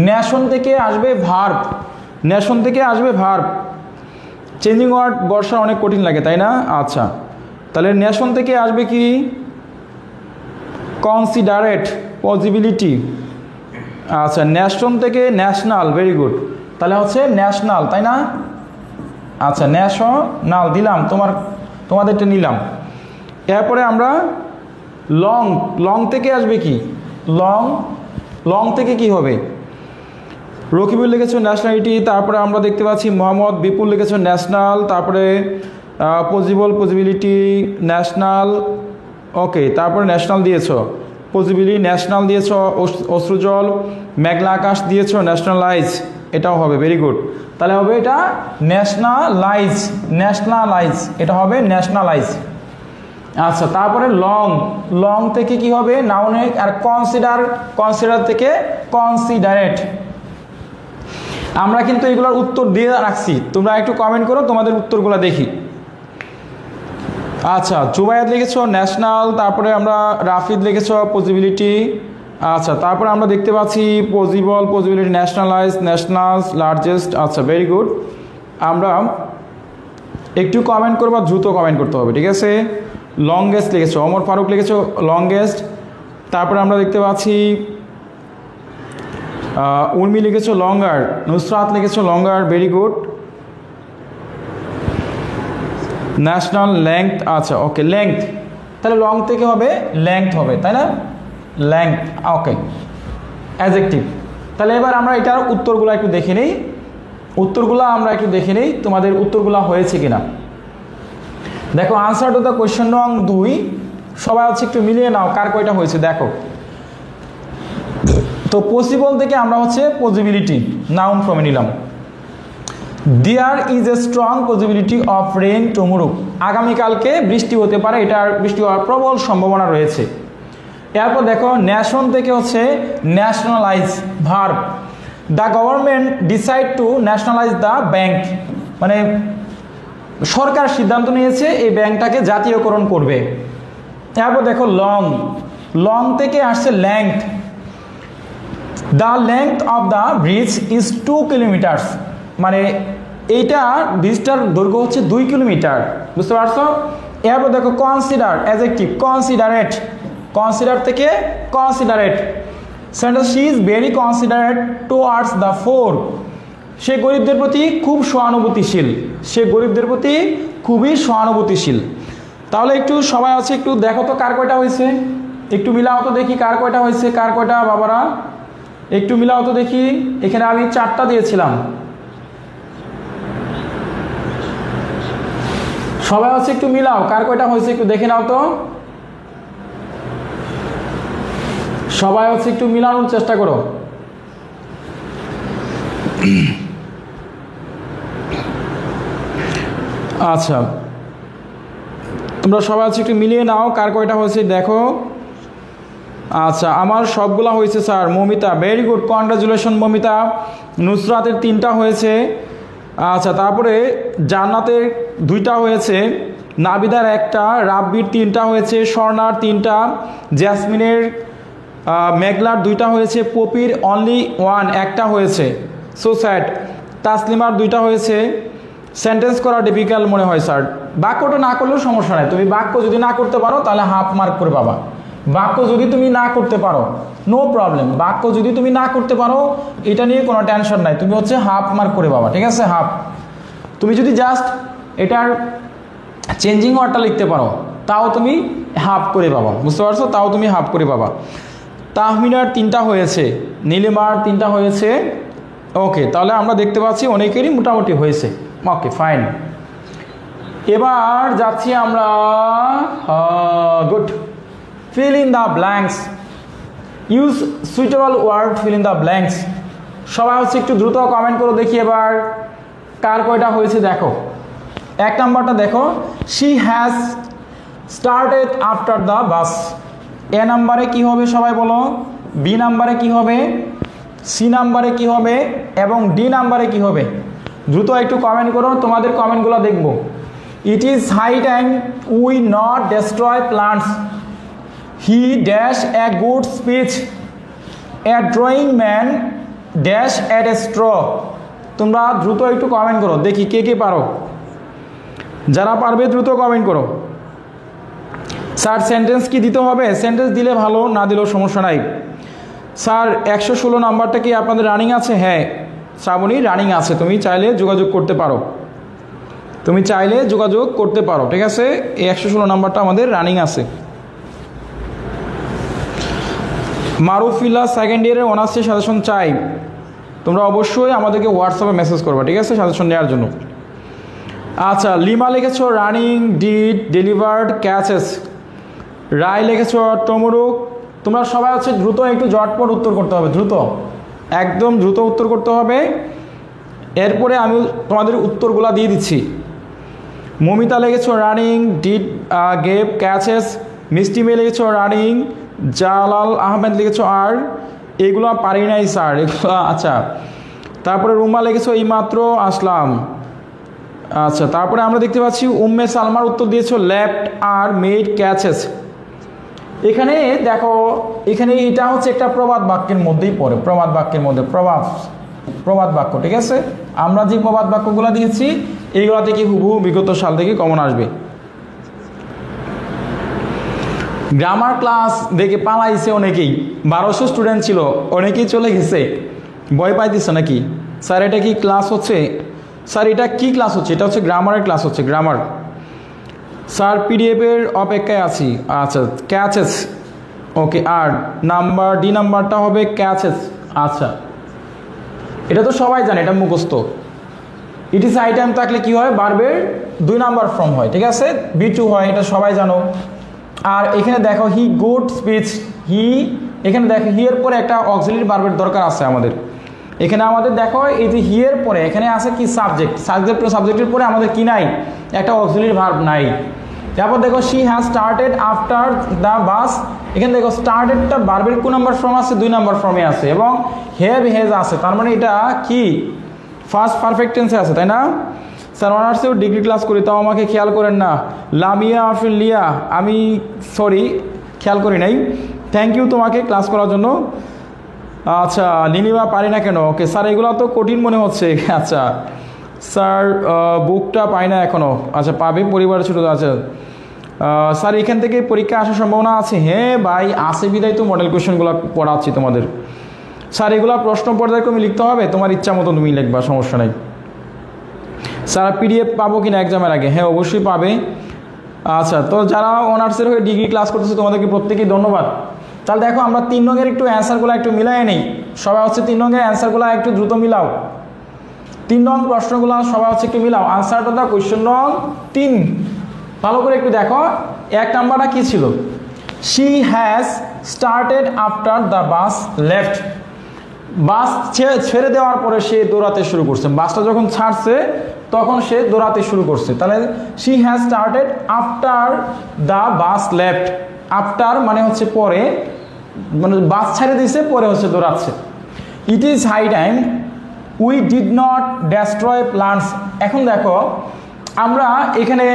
নেশন থেকে আসবে ভার্ব। নেশন থেকে আসবে ভার্ব। চেঞ্জিং ওয়ার্ড বর্ষা অনেক কঠিন লাগে, তাই না? আচ্ছা, তাহলে নেশন থেকে আসবে কি? Considerate, possibility. আচ্ছা, নেশন থেকে ন্যাশনাল, ভেরি গুড। তাহলে হচ্ছে ন্যাশনাল, তাই না? আচ্ছা, ন্যাশনাল দিলাম, তোমাদেরটা নিলাম। এরপরে আমরা লং। লং থেকে আসবে কি? লং থেকে কি হবে? রকিবুল লিখেছো ন্যাশনালিটি। তারপরে আমরা দেখতে পাচ্ছি মোহাম্মদ বিপুল লিখেছো ন্যাশনাল। তারপরে পসিবল, পসিবিলিটি, ন্যাশনাল। ওকে, তারপরে ন্যাশনাল দিয়েছো, পসিবিলিটি, ন্যাশনাল দিয়েছো, অশ্রুজল, মেঘলা আকাশ দিয়েছো, ন্যাশনালাইজ, এটাও হবে, ভেরি গুড। তাহলে হবে এটা ন্যাশনালাইজ। ন্যাশনালাইজ, এটা হবে ন্যাশনালাইজ। আচ্ছা, তারপরে লং। লং থেকে কি হবে? নাউনে। আর কনসিডার, কনসিডার থেকে কনসিডারেট। আমরা কিন্তু এগুলোর উত্তর দিয়ে রাখছি, তোমরা একটু কমেন্ট করো, তোমাদের উত্তরগুলো দেখি। আচ্ছা, জুবায়েদ লিখেছো ন্যাশনাল। তারপরে আমরা রাফিদ লিখেছো পসিবিলিটি। আচ্ছা, তারপরে আমরা দেখতে পাচ্ছি possible, possibility, nationalise, nationals, largest. আচ্ছা, ভেরি গুড। আমরা একটু কমেন্ট করবো, দ্রুত কমেন্ট করতে হবে, ঠিক আছে? লংগেস্ট লিখেছো, ওমর ফারুক লিখেছো লংগেস্ট। তারপরে আমরা দেখতে পাচ্ছি উর্মি লিখেছো লঙ্গার, নুসরাত লিখেছো লঙ্গার, ভেরি গুড। ন্যাশনাল লেংথ, আচ্ছা ওকে লেংথ, তাহলে লং থেকে হবে লেংথ হবে, তাই না? লেংথ, ওকে অ্যাডজেক্টিভ। তাহলে এবার আমরা এটার উত্তরগুলো একটু দেখে নিই, তোমাদের উত্তরগুলো হয়েছে কিনা। দেখো আনসার টু দ্য কোয়েশ্চেন নং 2, সবাই হচ্ছে একটু মিলিয়ে নাও কার কয়টা হয়েছে দেখো। তো পসিবল থেকে আমরা হচ্ছে পসিবিলিটি নাউন ফর্মে নিলাম। There is a strong possibility of rain tomorrow, আগামীকালকে বৃষ্টি হতে পারে, এটার বৃষ্টি হওয়ার প্রবল সম্ভাবনা রয়েছে। এরপর দেখো ন্যাশন থেকে হচ্ছে nationalise verb, the government decide to nationalise the bank, মানে সরকার সিদ্ধান্ত নিয়েছে এই ব্যাংকটাকে জাতীয়করণ করবে। এরপর দেখো লং, লং থেকে আসছে length, the length of the bridge is 2 kilometres, মানে এইটা ব্রিজটার দৈর্ঘ্য হচ্ছে 2 কিলোমিটার, বুঝতে পারছো? এরপর দেখো কনসিডার, অ্যাডজেক্টিভ কনসিডারেট, কনসিডার থেকে considerate, sentence she is very considerate towards the poor, সে গরিবদের প্রতি খুব সহানুভূতিশীল, সে গরিবদের প্রতি খুবই সহানুভূতিশীল। তাহলে একটু সবাই আছে একটু দেখো তো কার কয়টা হয়েছে, একটু মিলাও তো দেখি কার কয়টা হয়েছে, কার কয়টা বাবারা একটু মিলাও তো দেখি। এখানে আমি 4টা দিয়েছিলাম, সবাই হচ্ছে একটু মিলাও কার কয়টা হয়েছে একটু দেখে নাও তো, সবাই হচ্ছে একটু মিলানোর চেষ্টা করো। আচ্ছা তোমরা সবাই হচ্ছে একটু মিলিয়ে নাও কার কয়টা হয়েছে দেখো। আচ্ছা আমার সবগুলা হয়েছে sir. Momita, very good, congratulation Momita. নুসরাতের 3টা হয়েছে। আচ্ছা তারপরে জান্নাতের 2টা হয়েছে, নাবিদার 1টা, রাব্বির 3টা হয়েছে, স্বর্ণার 3টা, জ্যাসমিনের মেঘলার 2টা হয়েছে, পপির অনলি 1 হয়েছে, সো স্যাড। তাসলিমার 2টা হয়েছে। সেন্টেন্স করা ডিফিকাল্ট মনে হয় স্যার। বাক্যটা না করলেও সমস্যা নেই, তুমি বাক্য যদি না করতে পারো তাহলে হাফ মার্ক করে পাবা। বাক্য যদি তুমি না করতে পারো নো প্রবলেম, বাক্য যদি তুমি না করতে পারো এটা নিয়ে কোনো টেনশন নাই, তুমি হচ্ছে হাফ মার্ক করে পাবা, ঠিক আছে? হাফ। তুমি যদি জাস্ট এটার চেঞ্জিং ওয়ার্ডটা লিখতে পারো তাও তুমি হাফ করে পাবা, বুঝতে পারছো? তাও তুমি হাফ করে পাবা। তাহমিনার 3টা হয়েছে, নীলিমার 3টা হয়েছে। ওকে, তাহলে আমরা দেখতে পাচ্ছি অনেকেরই মোটামুটি হয়েছে। Okay fine. এবার যাচ্ছি আমরা good, fill in the blanks, use suitable word, fill in the blanks। সবাই হচ্ছে একটু দ্রুত কমেন্ট করো দেখি এবার কার কয়টা হয়েছে দেখো। 1 নাম্বারটা দেখো, she has started after the bus। এ নাম্বারে কি হবে সবাই বলো, বি নাম্বারে কি হবে, সি নাম্বারে কি হবে এবং ডি নাম্বারে কি হবে? দ্রুত একটু কমেন্ট করো, তোমাদের কমেন্টগুলো দেখব। It is high time we not destroy plants, he dash a good speech, a drowning man dash at a straw. তোমরা দ্রুত একটু কমেন্ট করো দেখি কে কে পারো, যারা পারবে দ্রুত কমেন্ট করো। স্যার সেন্টেন্স কি দিতে হবে? সেন্টেন্স দিলে ভালো, না দিলেও সমস্যা নাই। স্যার 116 নাম্বারটা কি আপনাদের রানিং আছে? হ্যাঁ শ্রাবণী রানিং আছে, তুমি চাইলে যোগাযোগ করতে পারো, তুমি চাইলে যোগাযোগ করতে পারো, ঠিক আছে? এই 116 নাম্বারটা আমাদের রানিং আছে। মারুফিল্লা সেকেন্ড ইয়ারের অনার্সের সাজেশন চাই, তোমরা অবশ্যই আমাদেরকে হোয়াটসঅ্যাপে মেসেজ করবা, ঠিক আছে, সাজেশন নেওয়ার জন্য। আচ্ছা লিমা লিখেছো running, did, delivered, catches. Roy লিখেছো টুমোরো। তোমরা সবাই হচ্ছে দ্রুত একটু জটপট উত্তর করতে হবে, দ্রুত, একদম দ্রুত উত্তর করতে হবে। এরপরে আমি তোমাদের উত্তরগুলো দিয়ে দিচ্ছি। মমিতা লিখেছো রানিং, ডিড, গেভ, ক্যাচেস। মিষ্টি মেয়ে লিখেছো রানিং, জালাল আহমেদ লিখেছো আর, এগুলো পারি নাই স্যার এগুলো। আচ্ছা তারপরে রুমা লিখেছো এইমাত্র আসলাম। আচ্ছা তারপরে আমরা দেখতে পাচ্ছি উম্মে সালমার উত্তর দিয়েছো লেফট আর মেড ক্যাচেস। এখানে দেখো, এখানে এটা হচ্ছে একটা প্রবাদ বাক্যের মধ্যেই পড়ে, প্রবাদ বাক্যের মধ্যে, প্রবাদ বাক্য, ঠিক আছে? আমরা যে প্রবাদ বাক্যগুলো দিয়েছি এইগুলো থেকে হুবহু বিগত সাল থেকে কমন আসবে। গ্রামার ক্লাস দেখে পালাইছে অনেকেই, 1200 স্টুডেন্ট ছিল, অনেকেই চলে গেছে। ভয় পাইতেছে নাকি? স্যার এটা কি ক্লাস হচ্ছে? স্যার এটা কি ক্লাস হচ্ছে? এটা হচ্ছে গ্রামারের ক্লাস হচ্ছে, গ্রামার। স্যার পিডিএফের অপেক্ষায় আছি। আচ্ছা, ক্যাচেস, ওকে। আর নাম্বার ডি নাম্বারটা হবে ক্যাচেস। আচ্ছা, এটা তো সবাই জানে, এটা মুখস্থ। ইট ইজ আইটেম থাকলে কি হয়? ভার্বের 2 নাম্বার ফর্ম হয়, ঠিক আছে, B2 হয়, এটা সবাই জানো। আর এখানে দেখো হি গুড স্পিচ, হি, এখানে দেখো হি এর পরে একটা অক্সিলারি ভার্বের দরকার আছে আমাদের। এখানে আমাদের দেখো এই যে হি এর পরে এখানে আছে কি? সাবজেক্ট। সাবজেক্টের পরে আমাদের কি নাই? একটা অক্সিলারি ভার্ব নাই। তারপর দেখো she has started after the বাস। এখানে দেখো স্টার্টেডটা ভার্বের কোন নাম্বার ফর্ম আছে? 2 নাম্বার ফর্মে আছে, এবং হ্যাভ হেজ আছে, তার মানে এটা কি? ফার্স্ট পারফেক্ট টেন্সে আছে, তাই না? স্যার অনার্সেও ডিগ্রি ক্লাস করি, তাও আমাকে খেয়াল করেন না। লামিয়া আরফিন লিয়া, আমি সরি খেয়াল করি নাই। থ্যাংক ইউ তোমাকে ক্লাস করার জন্য। আচ্ছা, লিনিবা পারি না কেন? ওকে স্যার, এগুলো তো কঠিন মনে হচ্ছে। আচ্ছা স্যার, বুকটা পাই না এখনও। আচ্ছা, পাবে, পরিবারের ছোটো আছে। স্যার এখান থেকে পরীক্ষা আসার সম্ভাবনা আছে? হ্যাঁ ভাই, আছে, বিদায় তো মডেল কোয়েশনগুলো পড়াচ্ছি তোমাদের। স্যার এগুলো প্রশ্ন পর্যায়ক্রমে লিখতে হবে? তোমার ইচ্ছা মতো তুমি লিখবা, সমস্যা নেই। স্যার পিডিএফ পাবো কিনা এক্সামের আগে? হ্যাঁ অবশ্যই পাবে। আচ্ছা, তো যারা অনার্সের হয়ে ডিগ্রি ক্লাস করতেছে তোমাদেরকে প্রত্যেকেই ধন্যবাদ। তাহলে দেখো আমরা 3 রঙের একটু অ্যান্সারগুলো একটু মিলাই নেই। সবাই হচ্ছে 3 রঙের অ্যান্সারগুলো একটু দ্রুত মিলাও। 3 নং প্রশ্নগুলো সবাই হচ্ছে একটু মিলাও। আনসারটা দা কোয়েশ্চন নং 3 ভালো করে একটু দেখো। 1 নাম্বারটা কি ছিল? She has started after the bus left. Bus ছেড়ে দেওয়ার পরে সে দৌড়াতে শুরু করছে। বাসটা যখন ছাড়ছে তখন সে দৌড়াতে শুরু করছে। তাহলে she has started after the bus left. After মানে হচ্ছে পরে, মানে বাস ছেড়ে দিয়েছে, পরে হচ্ছে দৌড়াচ্ছে। It is high time we did not destroy plants. এখন দেখো আমরা এখানে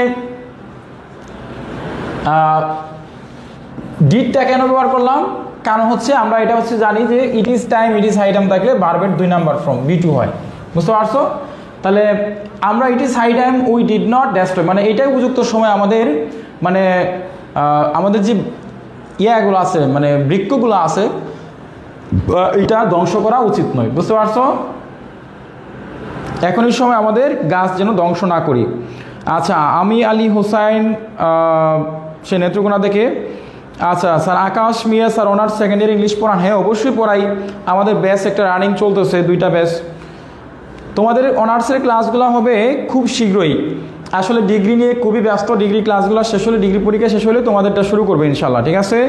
ডিডটা কেন ব্যবহার করলাম? কারণ হচ্ছে আমরা এটা হচ্ছে জানি যে it is time, it is high time থাকলে ভার্বের 2 নাম্বার ফর্ম B2 হয়, বুঝতে পারছো? তাহলে আমরা it is high time we did not destroy, মানে এটাই উপযুক্ত সময় আমাদের, মানে আমাদের যে ইয়াগুলো আছে, মানে বৃক্ষগুলো আছে, এটা ধ্বংস করা উচিত নয়, বুঝতে পারছো? এখনই সময় আমাদের গাছ যেন ধ্বংস না করি। আচ্ছা, আমি আলী হোসাইন, সে নেত্রকোনা থেকে। আচ্ছা sir, Akash Mia sir honours second year English পড়ান? হ্যাঁ অবশ্যই পড়াই, আমাদের ব্যাচ একটা রানিং চলতেছে, 2টা ব্যাচ। তোমাদের অনার্সের ক্লাসগুলো হবে খুব শীঘ্রই। আসলে ডিগ্রি নিয়ে খুবই ব্যস্ত, ডিগ্রি ক্লাসগুলো শেষ হলে, ডিগ্রি পরীক্ষা শেষ হলে তোমাদেরটা শুরু করবে ইনশাল্লাহ, ঠিক আছে?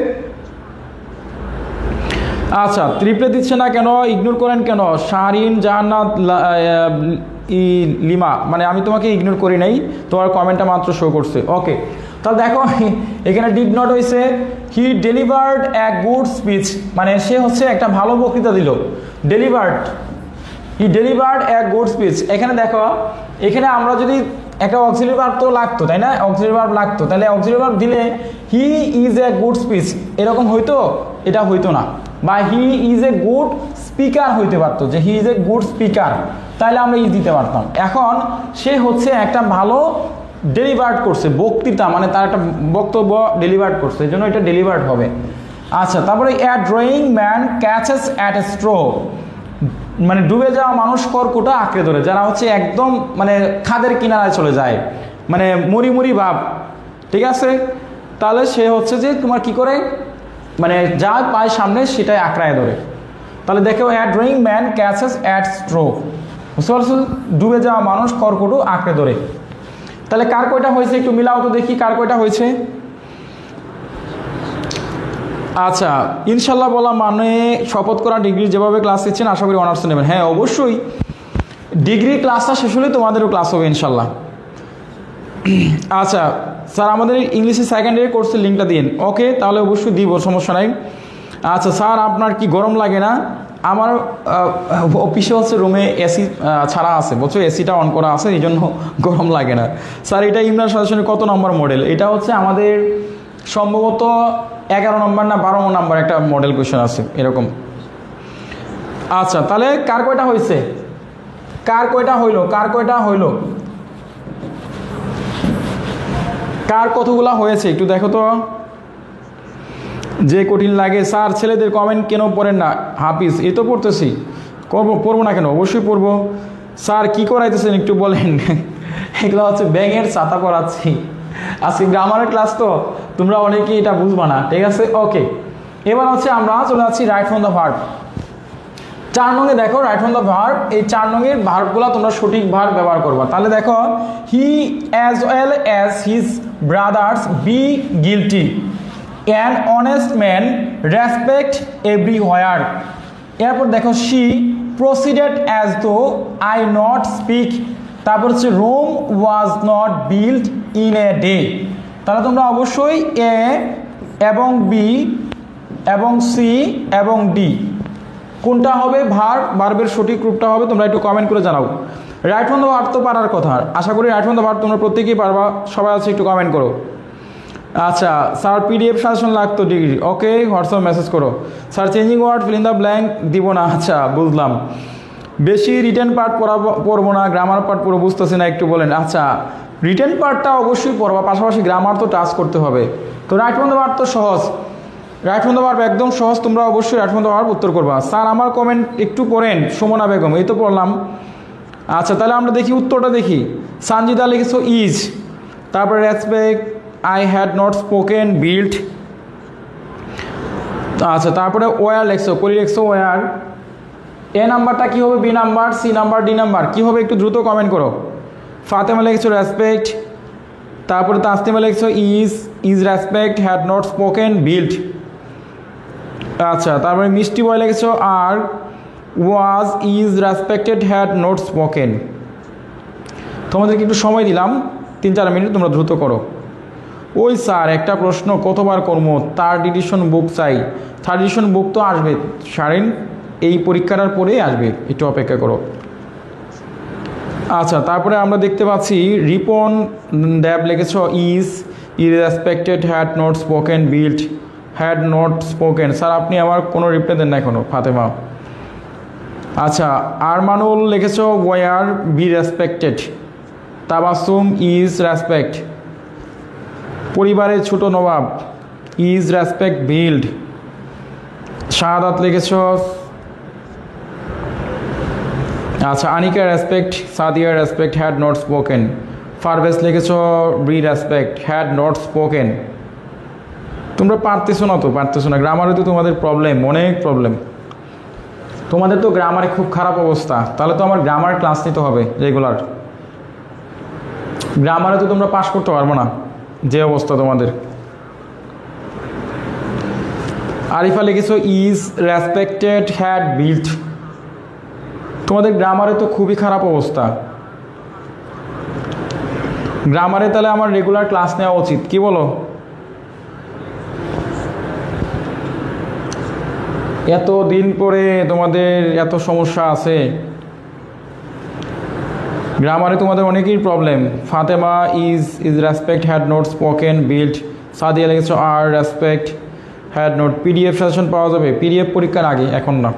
আচ্ছা, রিপ্লে দিচ্ছে না কেন? ইগনোর করেন কেন? শাহরিন জাহান্নাত লিমা, মানে আমি তোমাকে ইগনোর করি নাই, তোমার কমেন্টটা মাত্র শো করছে। ওকে, তাহলে দেখো এখানে ডিড নট হয়েছে হি ডেলিভার্ড এ গুড স্পিচ, মানে সে হচ্ছে একটা ভালো বক্তৃতা দিল। ডেলিভার্ড, হি ডেলিভার্ড এ গুড স্পিচ। এখানে দেখো, এখানে আমরা যদি একটা অক্সিলারি ভার্ব তো লাগতো, তাই না? অক্সিলারি ভার্ব লাগতো, তাহলে অক্সিলারি ভার্ব দিলে he is a good speech এরকম হইতো? এটা হইতো না। বা he is a good speaker হইতে পারতো, যে he is a good speaker, তাহলে আমরা ইজ দিতে পারতাম। এখন সে হচ্ছে একটা ভালো ডেলিভার্ড করছে, বক্তৃতা, মানে তার একটা বক্তব্য ডেলিভার্ড করছে, এই জন্য এটা ডেলিভার্ড হবে। আচ্ছা, তারপরে a drowning man catches at a straw, মানে ডুবে যাওয়া মানুষ কর্কটা আঁকড়ে ধরে, যারা হচ্ছে একদম মানে খাদের কিনারায় চলে যায়, মানে মরি মরি ভাব, ঠিক আছে? তাহলে সে হচ্ছে যে তোমার কি করে, মানে যা পায় সামনে সেটাই আঁকড়ায় ধরে। তাহলে দেখো, a drowning man catches at straw, বুঝতে পারছো? ডুবে যাওয়া মানুষ কর্কট আঁকড়ে ধরে। তাহলে কার কয়টা হয়েছে একটু মিলাও তো দেখি, কার কয়টা হয়েছে? আচ্ছা, ইনশাল্লাহ বলা মানে শপথ করা ডিগ্রি যেভাবে ক্লাস দিচ্ছেন আশা করি অনার্স নেবেন। হ্যাঁ অবশ্যই, ডিগ্রি ক্লাসটা শেষ হলে তোমাদেরও ক্লাস হবে ইনশাল্লাহ। আচ্ছা স্যার, আমাদের ইংলিশে সেকেন্ড ইয়ার কোর্সের লিঙ্কটা দিন। ওকে, তাহলে অবশ্যই দিব, সমস্যা নাই। আচ্ছা স্যার, আপনার কি গরম লাগে না? আমার অফিসে হচ্ছে রুমে এসি ছাড়া আছে, বলছো এসিটা অন করা আছে, এই জন্য গরম লাগে না। স্যার, এটা ইমরান সাজেশনের কত নম্বর মডেল? এটা হচ্ছে আমাদের সম্ভবত 11 নম্বর না 12 নম্বর একটা মডেল কোয়েশ্চেন আছে এরকম। আচ্ছা, তাহলে কার কয়টা হয়েছে? কার কয়টা হইলো? কার কয়টা হইলো? কার কতগুলা হয়েছে একটু দেখো তো। যে কঠিন লাগে স্যার, ছেলেদের কমেন্ট কেন পড়েন না? হাফিজ, এই তো পড়তেছি। পড়বো না কেন, অবশ্যই পড়বো। স্যার কি করাইতেছেন একটু বলেন। এগুলো হচ্ছে ব্যাঙের ছাতা পড়াচ্ছি, আজকে গ্রামারের ক্লাস তো তোমরা অনেকেই এটা বুঝবা না, ঠিক আছে। ওকে, এবার হচ্ছে আমরা চলে যাচ্ছি রাইট ফ্রম দ্য ভার্ব। 4 নঙে দেখো রাইট ফ্রম দ্য ভার্ব, এই 4 নঙের ভার্বগুলো তোমরা সঠিক ভার্ব ব্যবহার করবা। তাহলে দেখো, he as well as his brothers be guilty, an honest man respect everywhere. এরপর দেখো, she proceeded as though I not speak. তারপর হচ্ছে Rome was not built in a day. তাহলে তোমরা অবশ্যই এ এবং বি এবং সি এবং ডি কোনটা হবে ভার্বের সঠিক রূপটা হবে, তোমরা একটু কমেন্ট করে জানাও। রাইট ফ্রম দ্য ভার্ব তো পারার কথা, আশা করি রাইট ফ্রম দ্য ভার্ব তোমরা প্রত্যেকেই পারবা, সবাই আছে একটু কমেন্ট করো। আচ্ছা স্যার পিডিএফ সাজেশন লাগতো ডিগ্রি, ওকে হোয়াটসঅ্যাপ মেসেজ করো। Sir changing word fill in the blank দিব না, আচ্ছা বুঝলাম। বেশি রিটেন পার্ট পড়বো না, গ্রামার পার্ট পুরো বুঝতেছি না, একটু বলেন। আচ্ছা রিটেন পার্টটা অবশ্যই পড়বা, পাশাপাশি গ্রামার তো টাচ করতে হবে। তো রাইট ফ্রম দ্য ভার্ব তো সহজ, রাইট ফ্রম দ্য ভার্ব একদম সহজ, তোমরা অবশ্যই রাইট ফ্রম দ্য ভার্ব উত্তর করবা। স্যার আমার কমেন্ট একটু পড়েন, সুমনা বেগম, এই তো পড়লাম। আচ্ছা তাহলে আমরা দেখি উত্তরটা দেখি। সানজিদা লিখেছো ইজ, তারপরে respect, I had not spoken, built. আচ্ছা তারপরে ওয়ার লিখছো, কলি লিখছো ওয়ার। এ নাম্বারটা কী হবে, B number, C number, D number কী হবে একটু দ্রুত কমেন্ট করো। ফাতেমা লিখছো রেসপেক্ট, তারপরে তাসলিমা লিখছো is respect had not spoken, built. আচ্ছা তারপরে মিষ্টি বয় লিখছো আর was is respected had not spoken. তোমাদেরকে একটু সময় দিলাম 3-4 মিনিট, তোমরা দ্রুত করো। ওই স্যার একটা প্রশ্ন কতবার করবো, থার্ড এডিশন বুক চাই। থার্ড এডিশন বুক তো আসবে সারেন, এই পরীক্ষাটার পরেই আসবে, একটু অপেক্ষা করো। আচ্ছা তারপরে আমরা দেখতে পাচ্ছি রিপন ড্যাব লিখেছ is irrespected had not spoken, built had not spoken. Sir আপনি আমার কোনো রিপ্লাই দেন না এখনো, ফাতেমা। আচ্ছা আরমানুল লিখেছ were be respected. Tabassum is respect. পরিবারের ছোট নবাব ইজ রেসপেক্ট, বিল্ড। শাহাদাত লিখেছ, আচ্ছা Anika respect, Sadia respect had not spoken. Farvez লিখেছ be respect had not spoken. তোমরা পারতেছো না, গ্রামারে তো তোমাদের প্রবলেম, অনেক প্রবলেম। তোমাদের তো গ্রামারে খুব খারাপ অবস্থা, তাহলে তো আমার গ্রামার ক্লাস নিতে হবে রেগুলার। গ্রামারে তো তোমরা পাস করতে পারবো না, যে অবস্থা তোমাদের। আরিফা লিখেছো ইজ রেসপেক্টেড হ্যাড বিল্ট। তোমাদের গ্রামারে তো খুবই খারাপ অবস্থা, গ্রামারে তাহলে আমার রেগুলার ক্লাস নেওয়া উচিত, কি বলো? এত দিন পরে তোমাদের এত সমস্যা আছে, গ্রামারে তোমাদের অনেকই problem. Fatema is respect had not spoken, built. Sadia লিখেছো আর respect had not. PDF suggestion পাওয়া যাবে পিডিএফ পরীক্ষার আগে, এখন না।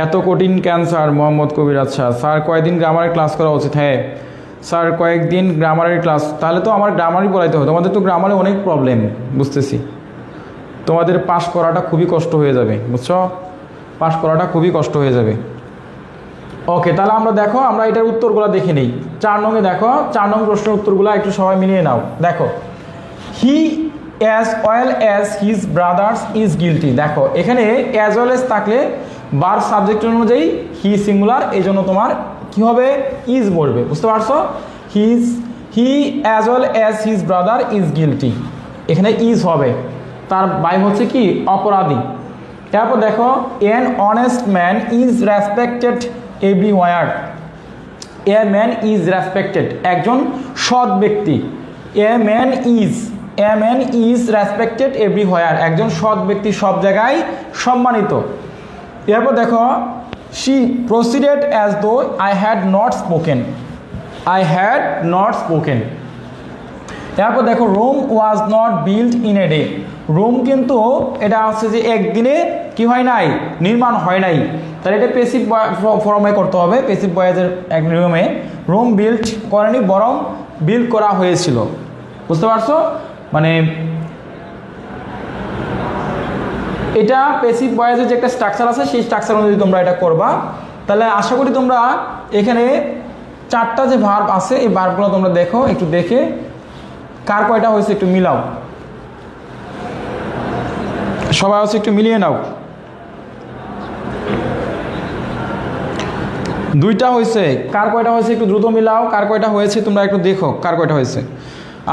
এত কঠিন ক্যান্সার, মোহাম্মদ কবির। আচ্ছা স্যার কয়েকদিন গ্রামারের ক্লাস করা উচিত। হ্যাঁ স্যার কয়েকদিন গ্রামারের ক্লাস, তাহলে তো আমার গ্রামারই পড়াইতে হবে। তোমাদের তো গ্রামারে অনেক প্রবলেম, বুঝতেছি। তোমাদের পাস করাটা খুবই কষ্ট হয়ে যাবে, বুঝছো? পাস করাটা খুবই কষ্ট হয়ে যাবে। ওকে তাহলে আমরা দেখো, আমরা এটার উত্তরগুলো দেখে নিই। 4 নঙে দেখো, 4 নং প্রশ্নের উত্তরগুলো একটু সবাই মিলিয়ে নাও। দেখো, he as well as his brothers is guilty. দেখো এখানে অ্যাজ ওয়েল অ্যাজ থাকলে বার সাবজেক্ট অনুযায়ী হি সিঙ্গুলার, এই জন্য তোমার কি হবে, ইজ বলবে, বুঝতে পারছো? He as well as his brother is guilty, এখানে ইজ হবে, তার বাই হচ্ছে কি অপরাধী। তারপর দেখো an honest man is respected everywhere. A man is respected, একজন সৎ ব্যক্তি। A man is respected everywhere, একজন সৎ ব্যক্তি সব জায়গায় সম্মানিত। এরপর দেখো she proceeded as though I had not spoken. এরপর দেখো Rome was not built in a day. Rome কিন্তু এটা হচ্ছে যে একদিনে কি হয় নাই, নির্মাণ হয় নাই, তাহলে এটা পেসিভ ফর্মে করতে হবে, পেসিভ ভয়েসের এক নিয়মে। রোম বিল্ট করেনি, বরং বিল্ড করা হয়েছিল, বুঝতে পারছো? মানে এটা প্যাসিভ ভয়েসের যে একটা স্ট্রাকচার আছে সেই স্ট্রাকচার অনুযায়ী তোমরা এটা করবা। তাহলে আশা করি তোমরা এখানে 4টা যে ভার্ব আছে এই ভার্বগুলো তোমরা দেখো, একটু দেখে কার কয়টা হয়েছে একটু মিলাও, সবাই হচ্ছে একটু মিলিয়ে নাও। 2টা হয়েছে, কার কয়টা হয়েছে একটু দ্রুত মিলাও, কার কয়টা হয়েছে তোমরা একটু দেখো কার কয়টা হয়েছে।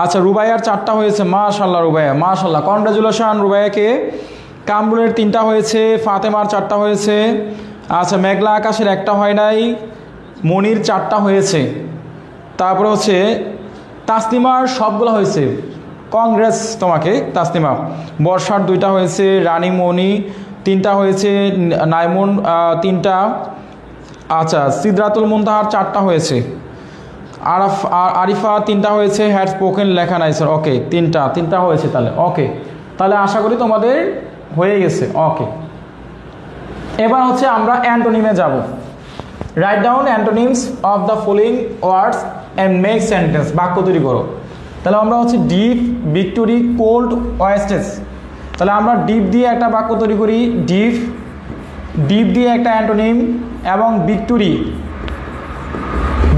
আচ্ছা, রুবাইয়ার 4টা হয়েছে, মাশাআল্লাহ রুবাইয়া, মাশাআল্লাহ, কনগ্রাচুলেশন রুবাইয়াকে। কামরুলের 3টা হয়েছে, ফাতেমার 4টা হয়েছে। আচ্ছা, মেঘলা আকাশের 1টা হয় নাই, মনির 4টা হয়েছে। তারপরে হচ্ছে তাসলিমার সবগুলো হয়েছে, কংগ্রেস তোমাকে তাসলিমা। বর্ষার 2টা হয়েছে, রানী মনি 3টা হয়েছে, নাইমুন 3টা। আচ্ছা, সিদরাতুল মুনতাহার 4টা হয়েছে, আরিফা 3টা হয়েছে, হ্যাড স্পোকেন লেখা নাই স্যার, ওকে 3টা হয়েছে তাহলে, ওকে। তাহলে আশা করি তোমাদের হয়ে গেছে, ওকে। এবার হচ্ছে আমরা অ্যান্টোনিমে যাব। Write down antonyms of the following words and make sentence, বাক্য তৈরি করো। তাহলে আমরা হচ্ছে ডিপ, ভিক্টোরি, কোল্ড, ওয়েস্টেজ। তাহলে আমরা ডিপ দিয়ে একটা বাক্য তৈরি করি, ডিপ দিয়ে একটা অ্যান্টোনিম, এবং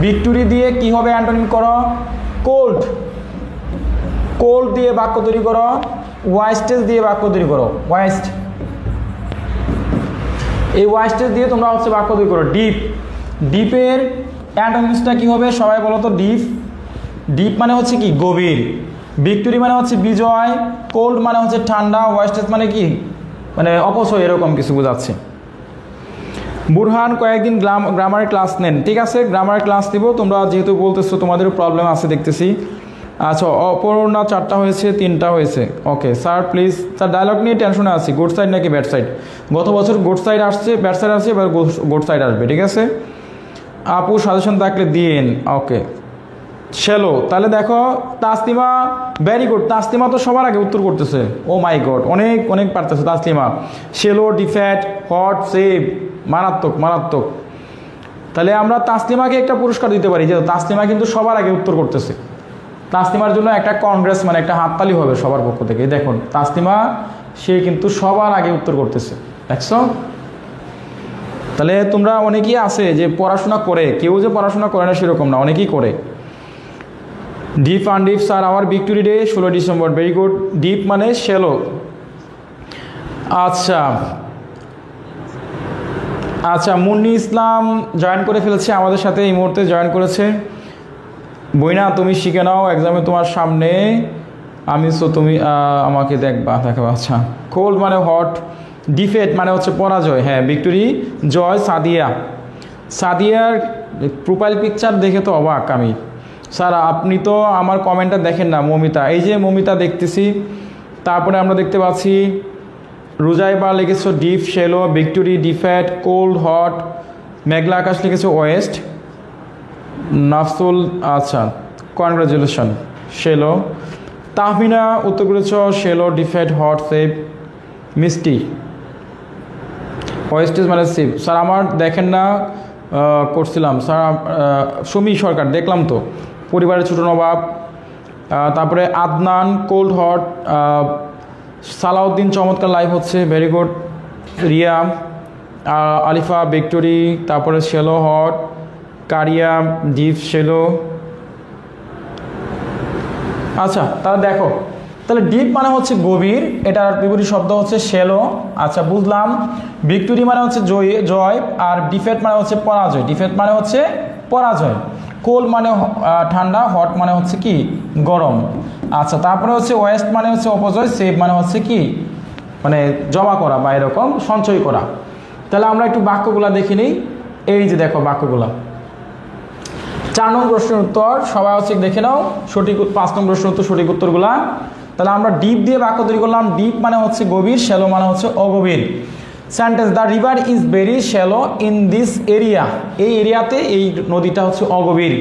ভিক্টোরি দিয়ে কি হবে অ্যান্টোনিম করো, কোল্ড দিয়ে বাক্য তৈরি করো, ওয়েস্টেজ দিয়ে বাক্য তৈরি করো, এই ওয়েস্টেজ দিয়ে তোমরা হচ্ছে বাক্য তৈরি করো। ডিপের অ্যান্টোনিমসটা কি হবে সবাই বলো তো? ডিপ মানে হচ্ছে কি গভীর, ভিক্টোরি মানে হচ্ছে বিজয়, কোল্ড মানে হচ্ছে ঠান্ডা, ওয়েস্টেজ মানে কি মানে অপচয়, এরকম কিছু বোঝাচ্ছে। বুরহান কয়েকদিন গ্রামারের ক্লাস নেন, ঠিক আছে গ্রামারের ক্লাস দিব, তোমরা যেহেতু বলতেছো তোমাদেরও প্রবলেম আছে দেখতেছি। আচ্ছা, অপর্ণা 4টা হয়েছে, 3টা হয়েছে, ওকে। স্যার প্লিজ, স্যার ডায়লগ নিয়ে টেনশনে আছি, গুড সাইড নাকি ব্যাড সাইড? গত বছর গুড সাইড আসছে, ব্যাড সাইড আসছে, এবার গুড সাইড আসবে, ঠিক আছে। আপু সাজেশন থাকলে দিন, ওকে। শ্যালো, তাহলে দেখো তাসলিমা, ভেরি গুড, তাসলিমা তো সবার আগে উত্তর করতেছে, ও মাই গড, অনেক পারতেছে Taslima. Shallow, defeat, hot, save, মারাত্মক। তাহলে আমরা তাসলিমাকে একটা পুরস্কার দিতে পারি, যে তাসলিমা কিন্তু সবার আগে উত্তর করতেছে। তাসলিমার জন্য একটা কংগ্রেস মানে একটা হাততালি হবে সবার পক্ষ থেকে। দেখুন তাসলিমা, সে কিন্তু সবার আগে উত্তর করতেছে, দেখছো? তাহলে তোমরা অনেকেই আছে যে পড়াশোনা করে, কেউ যে পড়াশোনা করে না সেরকম না, অনেকেই করে। Deep and deep sir, our victory day 16 December, very good. Deep মানে শ্যালো। আচ্ছা, মুন্নি ইসলাম জয়েন করে ফেলেছে আমাদের সাথে, এই মুহূর্তে জয়েন করেছে। বইনা তুমি শিখে নাও, এক্সামে তোমার সামনে আমি, সো তুমি আমাকে দেখাবো। আচ্ছা, কোল্ড মানে হট, ডিফেট মানে হচ্ছে পরাজয়, হ্যাঁ ভিক্টোরি, জয়। সাদিয়ার প্রোফাইল পিকচার দেখে তো অবাক আমি। স্যার আপনি তো আমার কমেন্টটা দেখেন না। মমিতা, এই যে মমিতা দেখতেছি। তারপরে আমরা দেখতে পাচ্ছি রুজাইবা লিখেছো deep, shallow, victory, defeat, cold, hot. Meghla Akash লিখেছো ওয়েস্ট। নাফসুল, আচ্ছা কনগ্রাচুলেশন, শ্যালো। তাহমিনা উত্তর করেছ shallow, defeat, hot, save. Mishti, wastage মানে সেভ। স্যার আমার দেখেন না, করছিলাম স্যার। সুমি সরকার, দেখলাম তো, পরিবারের ছোট নবাব। তারপরে আদনান, কোল্ড, হট। সালাউদ্দিন, চমৎকার লাইভ হচ্ছে, very good. Riya, Alifa, victory, তারপরে শ্যালো, হট। কারিয়া, ডিপ, শ্যালো। আচ্ছা, তাহলে দেখো, তাহলে ডিপ মানে হচ্ছে গভীর, এটার বিপরীত শব্দ হচ্ছে শ্যালো। আচ্ছা বুঝলাম। ভিক্টোরি মানে হচ্ছে জয়, আর ডিফেট মানে হচ্ছে পরাজয়। কোল্ড মানে ঠান্ডা, হট মানে হচ্ছে কি গরম। আচ্ছা, তারপরে হচ্ছে ওয়েস্ট মানে হচ্ছে অপচয়, সেভ মানে হচ্ছে কি মানে জমা করা বা এরকম সঞ্চয় করা। তাহলে আমরা একটু বাক্যগুলা দেখে নিই। এই যে দেখো বাক্যগুলা, 4 নং প্রশ্নের উত্তর সবাই হচ্ছে দেখে নাও, সঠিক 5 নং প্রশ্নের উত্তর, সঠিক উত্তরগুলা। তাহলে আমরা ডিপ দিয়ে বাক্য তৈরি করলাম। ডিপ মানে হচ্ছে গভীর, শ্যালো মানে হচ্ছে অগভীর। Sentence, the river is very shallow in this area, এই এরিয়াতে এই নদীটা হচ্ছে অগভীর।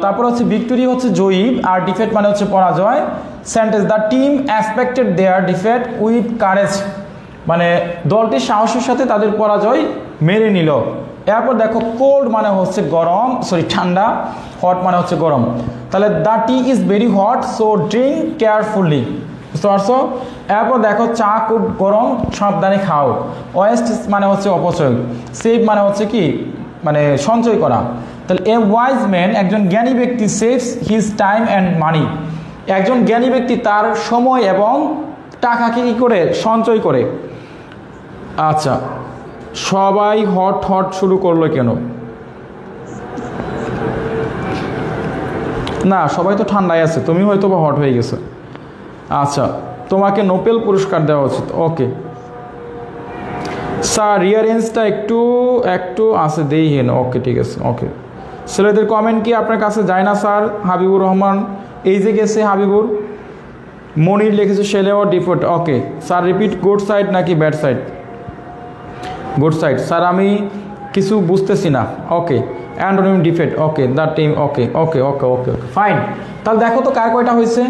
তারপর হচ্ছে ভিক্টোরি হচ্ছে জয়ী, আর ডিফেট মানে হচ্ছে পরাজয়। Sentence, the team expected their defeat with courage, মানে দলটি সাহসের সাথে তাদের পরাজয় মেনে নিল। এরপর দেখো কোল্ড মানে হচ্ছে গরম, ঠান্ডা। হট মানে হচ্ছে গরম। তাহলে the T is very hot, so drink carefully. বুঝতে পারছো? এরপর দেখো চা খুব গরম, সাবধানে খাও। ওয়েস্ট মানে হচ্ছে অপচয়, সেভ মানে হচ্ছে কি, মানে সঞ্চয় করা। তাহলে এ ওয়াইজ ম্যান, একজন জ্ঞানী ব্যক্তি, saves his time and money, একজন জ্ঞানী ব্যক্তি তার সময় এবং টাকাকে কী করে সঞ্চয় করে। আচ্ছা, সবাই হট হট শুরু করলো কেন? না, সবাই তো ঠান্ডায় আছে, তুমি হয়তো বা হট হয়ে গেছে। আচ্ছা, তোমাকে নোবেল পুরস্কার দেওয়া উচিত। ওকে স্যার, রিয়ারেঞ্জটা একটু একটু আছে দেই হেন। ওকে ঠিক আছে। ওকে, ছেলেদের কমেন্ট কি আপনার কাছে যায় না স্যার? হাবিবুর রহমান এই যে গেছে, হাবিবুর। মনির লিখেছে shallow defeat. Okay sir, repeat, good side নাকি bad side? Good side sir, আমি কিছু বুঝতেছি না। Okay, antonym defeat. Okay, the team. Okay okay okay okay fine. তাহলে দেখো তো কার কয়টা হয়েছে,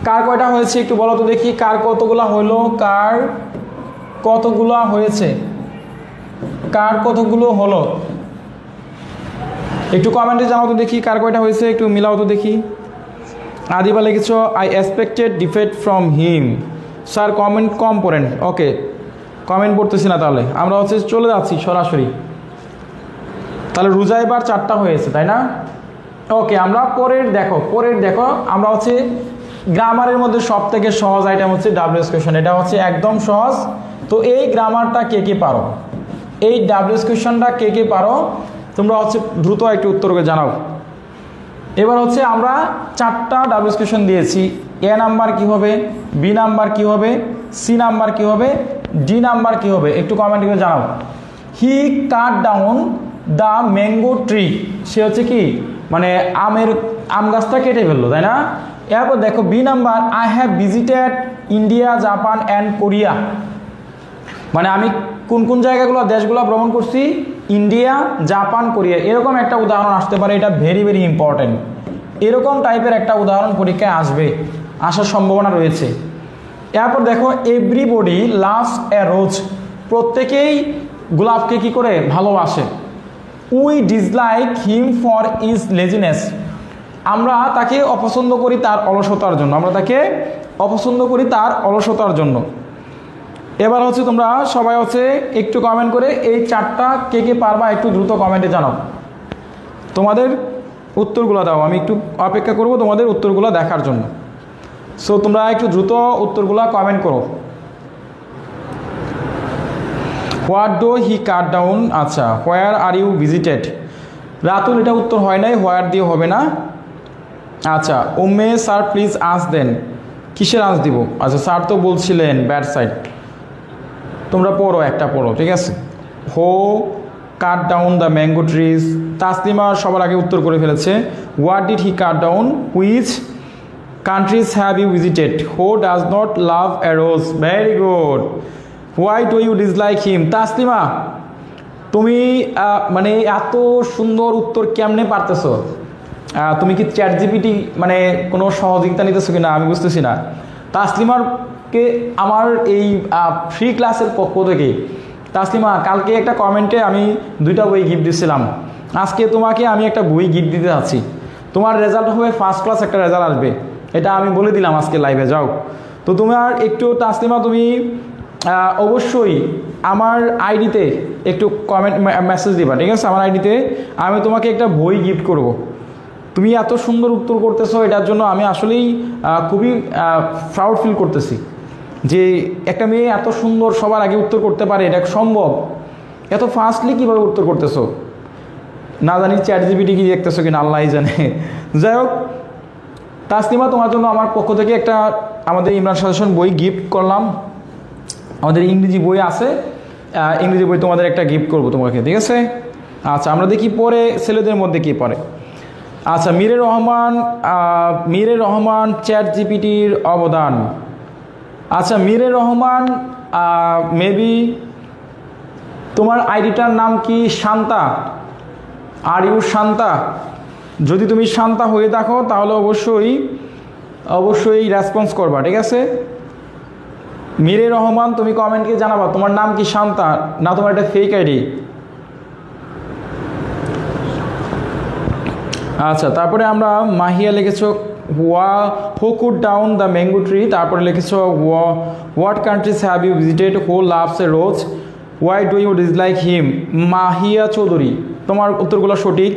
কার কয়টা হয়েছে একটু বলো তো দেখি, কার কতগুলা হইলো, কার কতগুলা হয়েছে, কার কতগুলো হলো, একটু কমেন্টে জানাও তো দেখি কার কয়টা হয়েছে, একটু মিলাও তো দেখি। আদিবা লিখেছ I expected defeat from him. Sir comment কম পড়েন। ওকে, কমেন্ট পড়তেছি না, তাহলে আমরা হচ্ছে চলে যাচ্ছি সরাসরি। তাহলে রোজা এবার 4টা হয়েছে, তাই না? ওকে, আমরা পরের দেখো আমরা হচ্ছে গ্রামারের মধ্যে সব থেকে সহজ আইটেম হচ্ছে ডাব্লিউএস কোয়েশন। এটা হচ্ছে একদম সহজ। তো এই গ্রামারটা কে কে পারো, এই ডাব্লিউএস কোয়েশনটা কে কে পারো, তোমরা হচ্ছে দ্রুত একটু উত্তর করে জানাও। এবার হচ্ছে আমরা 4টা ডাব্লিউএস কোয়েশন দিয়েছি। এ নাম্বার কি হবে, বি নাম্বার কি হবে, সি নাম্বার কি হবে, ডি নাম্বার কি হবে, একটু কমেন্ট করে জানাও। He cut down the mango tree, সে হচ্ছে কি মানে আম গাছটা কেটে ফেললো, তাই না? এরপর দেখো B number, I have visited India, Japan and Korea, মানে আমি কোন কোন জায়গাগুলো দেশগুলো ভ্রমণ করছি, ইন্ডিয়া, জাপান, কোরিয়া। এরকম একটা উদাহরণ আসতে পারে, এটা ভেরি ভেরি ইম্পর্টেন্ট। এরকম টাইপের একটা উদাহরণ পরীক্ষায় আসবে, আসার সম্ভাবনা রয়েছে। এরপর দেখো এভরিবডি লাভস এ রোজ, প্রত্যেকেই গোলাপকে কি করে ভালোবাসে। We dislike him for is laziness, আমরা তাকে অপছন্দ করি তার অলসতার জন্য, আমরা তাকে অপছন্দ করি তার অলসতার জন্য। এবার হচ্ছে তোমরা সবাই হচ্ছে একটু কমেন্ট করে এই 4টা কে কে পারবা একটু দ্রুত কমেন্টে জানাও, তোমাদের উত্তরগুলো দাও। আমি একটু অপেক্ষা করব তোমাদের উত্তরগুলো দেখার জন্য। সো তোমরা একটু দ্রুত উত্তরগুলো কমেন্ট করো। What do he cut down, আচ্ছা হোয়ার আর ইউ ভিজিটেড, রাতুল এটা উত্তর হয় নাই, হোয়ার দিয়ে হবে না। আচ্ছা ওমে স্যার প্লিজ আস দেন, কিসের আস দিব? আচ্ছা স্যার তো বলছিলেন ব্যাড সাইড, তোমরা পড়ো একটা পড়ো, ঠিক আছে। He cut down the mango trees, Taslima সবার আগে উত্তর করে ফেলেছে। What did he cut down, which countries have you visited, who does not love a rose, very good. Why do you dislike him, Taslima তুমি মানে এত সুন্দর উত্তর কেমনে পারতেছো? তুমি কি চ্যাট জিপিটি মানে কোনো সহযোগিতা নিতেছো কিনা আমি বুঝতেছি না। তাসলিমারকে আমার এই ফ্রি ক্লাসের পক্ষ থেকে, তাসলিমা কালকে একটা কমেন্টে আমি 2টা বই গিফট দিয়েছিলাম, আজকে তোমাকে আমি একটা বই গিফট দিতে যাচ্ছি। তোমার রেজাল্ট হবে ফার্স্ট ক্লাস একটা রেজাল্ট আসবে, এটা আমি বলে দিলাম আজকে লাইভে। যাও তো তোমার একটু তাসলিমা তুমি অবশ্যই আমার আইডিতে একটু কমেন্ট মেসেজ দিবা, ঠিক আছে? আমার আইডিতে আমি তোমাকে একটা বই গিফট করব। তুমি এত সুন্দর উত্তর করতেছো, এটার জন্য আমি আসলেই খুবই প্রাউড ফিল করতেছি যে একটা মেয়ে এত সুন্দর সবার আগে উত্তর করতে পারে, এটা সম্ভব? এত ফাস্টলি কীভাবে উত্তর করতেছো? না জানি চ্যাট জিপিটি কি দেখতেছো কিনা আল্লাহই জানে। যাই হোক তাসলিমা, তোমার জন্য আমার পক্ষ থেকে একটা আমাদের ইমরান সাজেশন বই গিফট করলাম। আমাদের ইংরেজি বই আছে, ইংরেজি বই তোমাদের একটা গিফট করবো তোমাকে, ঠিক আছে? আচ্ছা আমরা দেখি পরে ছেলেদের মধ্যে কি পড়ে। আচ্ছা মিরে রহমান চ্যাট জিপিটির অবদান। আচ্ছা মিরে রহমান, মেবি তোমার আইডিটার নাম কি শান্তা, আর ইউ শান্তা? যদি তুমি শান্তা হয়ে থাকো তাহলে অবশ্যই রেসপন্স করবা, ঠিক আছে? মিরে রহমান তুমি কমেন্টকে জানাবা তোমার নাম কি শান্তা না তোমার একটা ফেক আইডি। আচ্ছা তারপরে আমরা মাহিয়া লিখেছ who could down the mango tree, তারপরে লিখেছ what countries have you visited, who loves a rose, why do you dislike him, Mahiya Chowdhury. তোমার উত্তরগুলো সঠিক।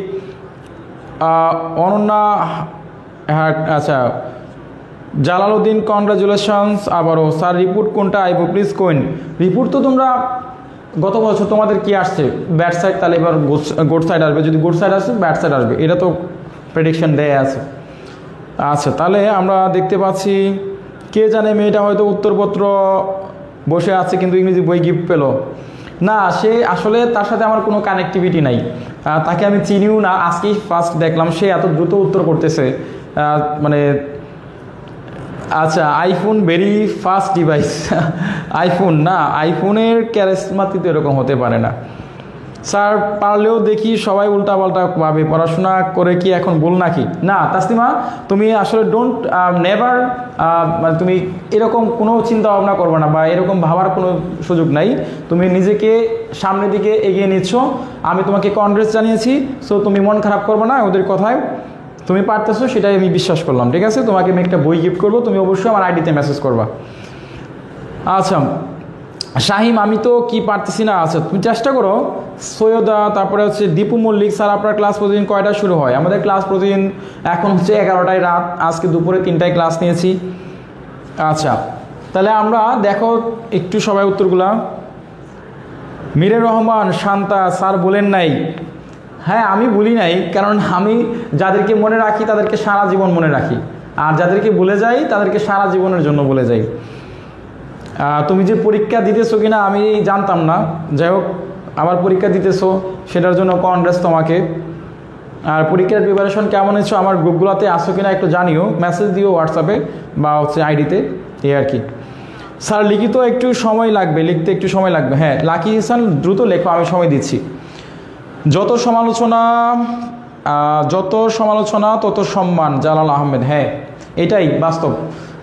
অনন্যা, হ্যাঁ আচ্ছা, জালালউদ্দিন কনগ্রাচুলেশনস। আবারও স্যার রিপোর্ট কোনটা আইব প্লিজ কোয়েন। রিপোর্ট তো তোমরা গত বছর তোমাদের কি আসছে ব্যাট সাইড, তাহলে এবার গুড সাইড আসবে, যদি গুড সাইড আসে ব্যাট সাইড আসবে, এটা তো প্রেডিকশন দেয়া আছে। আচ্ছা তাহলে আমরা দেখতে পাচ্ছি কে জানে মেয়েটা হয়তো উত্তরপত্র বসে আছে কিন্তু ইংরেজি বই গিফট পেল না। সে আসলে তার সাথে আমার কোনো কানেক্টিভিটি নাই, তাকে আমি চিনিও না, আজকেই ফার্স্ট দেখলাম সে এত দ্রুত উত্তর করতেছে, মানে আচ্ছা iPhone very fast device. IPhone না, আইফোনের ক্যারিসমাতি তো এরকম হতে পারে না। স্যার পারলেও দেখি সবাই উল্টাপাল্টা পাবে, পড়াশোনা করে কি এখন ভুল নাকি? না তাসলিমা, তুমি আসলে ডোন্ট নেভার, মানে তুমি এরকম কোনো চিন্তা ভাবনা করবে না বা এরকম ভাবার কোনো সুযোগ নাই। তুমি নিজেকে সামনের দিকে এগিয়ে নিচ্ছ, আমি তোমাকে কংগ্রেস জানিয়েছি, সো তুমি মন খারাপ করবে না ওদের কথায়, তুমি পারতেছো সেটাই আমি বিশ্বাস করলাম। ঠিক আছে, তোমাকে আমি একটা বই গিফট করবো, তুমি অবশ্যই আমার আইডিতে মেসেজ করবা। আচ্ছা শাহিম, আমি তো কি পারতেছি না। আচ্ছা তুমি চেষ্টা করো। সৈয়দা, তারপরে হচ্ছে দীপু মল্লিক, স্যার আপনার ক্লাস প্রতিদিন কয়টা শুরু হয়? আমাদের ক্লাস প্রতিদিন এখন হচ্ছে 11টায় রাত, আজকে দুপুরে 3টায় ক্লাস নিয়েছি। আচ্ছা তাহলে আমরা দেখো একটু সবাই উত্তরগুলা। মিরের রহমান, শান্তা, স্যার বলেন নাই। হ্যাঁ আমি বলি নাই, কারণ আমি যাদেরকে মনে রাখি তাদেরকে সারা জীবন মনে রাখি, আর যাদেরকে ভুলে যাই তাদেরকে সারা জীবনের জন্য ভুলে যাই। তুমি যে পরীক্ষা দিতেছো কিনা আমি জানতাম না, যাই হোক আবার পরীক্ষা দিতেছো সেটার জন্য কনগ্রেস তোমাকে। আর পরীক্ষার প্রিপারেশন কেমন হয়েছো আমার গ্রুপগুলোতে আসো কিনা একটু জানিও, মেসেজ দিও হোয়াটসঅ্যাপে বা হচ্ছে আইডিতে, এই আর কি। স্যার লিখিত একটু সময় লাগবে, লিখতে একটু সময় লাগবে। হ্যাঁ লাকি হাসান, দ্রুত লেখো, আমি সময় দিচ্ছি। যত সমালোচনা তত সম্মান, জালাল আহমেদ। হ্যাঁ এটাই বাস্তব,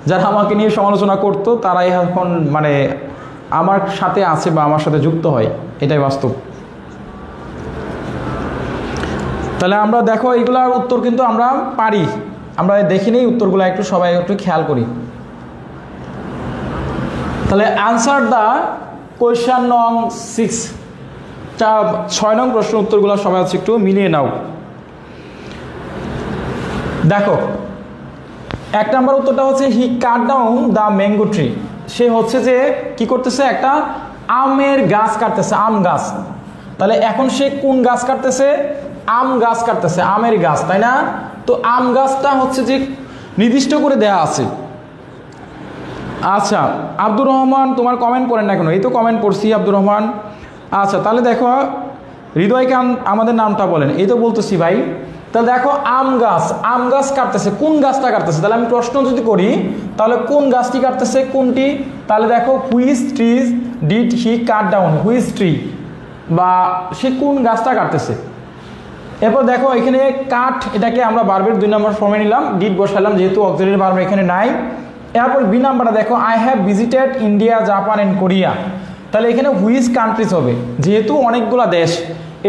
যারা আমাকে নিয়ে সমালোচনা করতো তারাই এখন মানে আমার সাথে আছে বা আমার সাথে যুক্ত হয়, এটাই বাস্তব। তাহলে আমরা দেখো এইগুলার উত্তর কিন্তু আমরা পারি, আমরা দেখি নেই উত্তরগুলো, একটু সবাই একটু খেয়াল করি। তাহলে আনসার দ্য কোয়েশ্চন নং 6, 6 নং প্রশ্ন উত্তরগুলো সবাই হচ্ছে একটু মিলিয়ে নাও। দেখো 1 নম্বর উত্তরটা হচ্ছে he cut down the mango tree. সে হচ্ছে যে কি করতেছে, একটা আমের গাছ কাটতেছে, আম গাছ। তাহলে এখন সে কোন গাছ কাটতেছে? আম গাছ কাটতেছে, আমের গাছ, তাই না? তো আম গাছটা হচ্ছে যে নির্দিষ্ট করে দেয়া আছে। আচ্ছা আব্দুর রহমান, তোমার কমেন্ট পড়েন না কেন? এই তো কমেন্ট পড়ছি আব্দুর রহমান। আচ্ছা তাহলে দেখো হৃদয়কে আমাদের নামটা বলেন, এই তো বলতেছি ভাই। তাহলে দেখো আম গাছ কাটতেছে, কোন গাছটা কাটতেছে? তাহলে আমি প্রশ্ন যদি করি তাহলে কোন গাছটি কাটতেছে, কোনটি? তাহলে দেখো which trees did he cut down, which tree, বা সে কোন গাছটা কাটতেছে। এরপর দেখো এখানে কাট, এটাকে আমরা ভার্বের 2 নম্বর ফর্মে নিলাম, ডিড বসালাম যেহেতু অক্সিলারি ভার্ব এখানে নাই। এরপর বি নাম্বারটা দেখো I have visited India, Japan and Korea. তাহলে এখানে হুইচ কান্ট্রিজ হবে, যেহেতু অনেকগুলা দেশ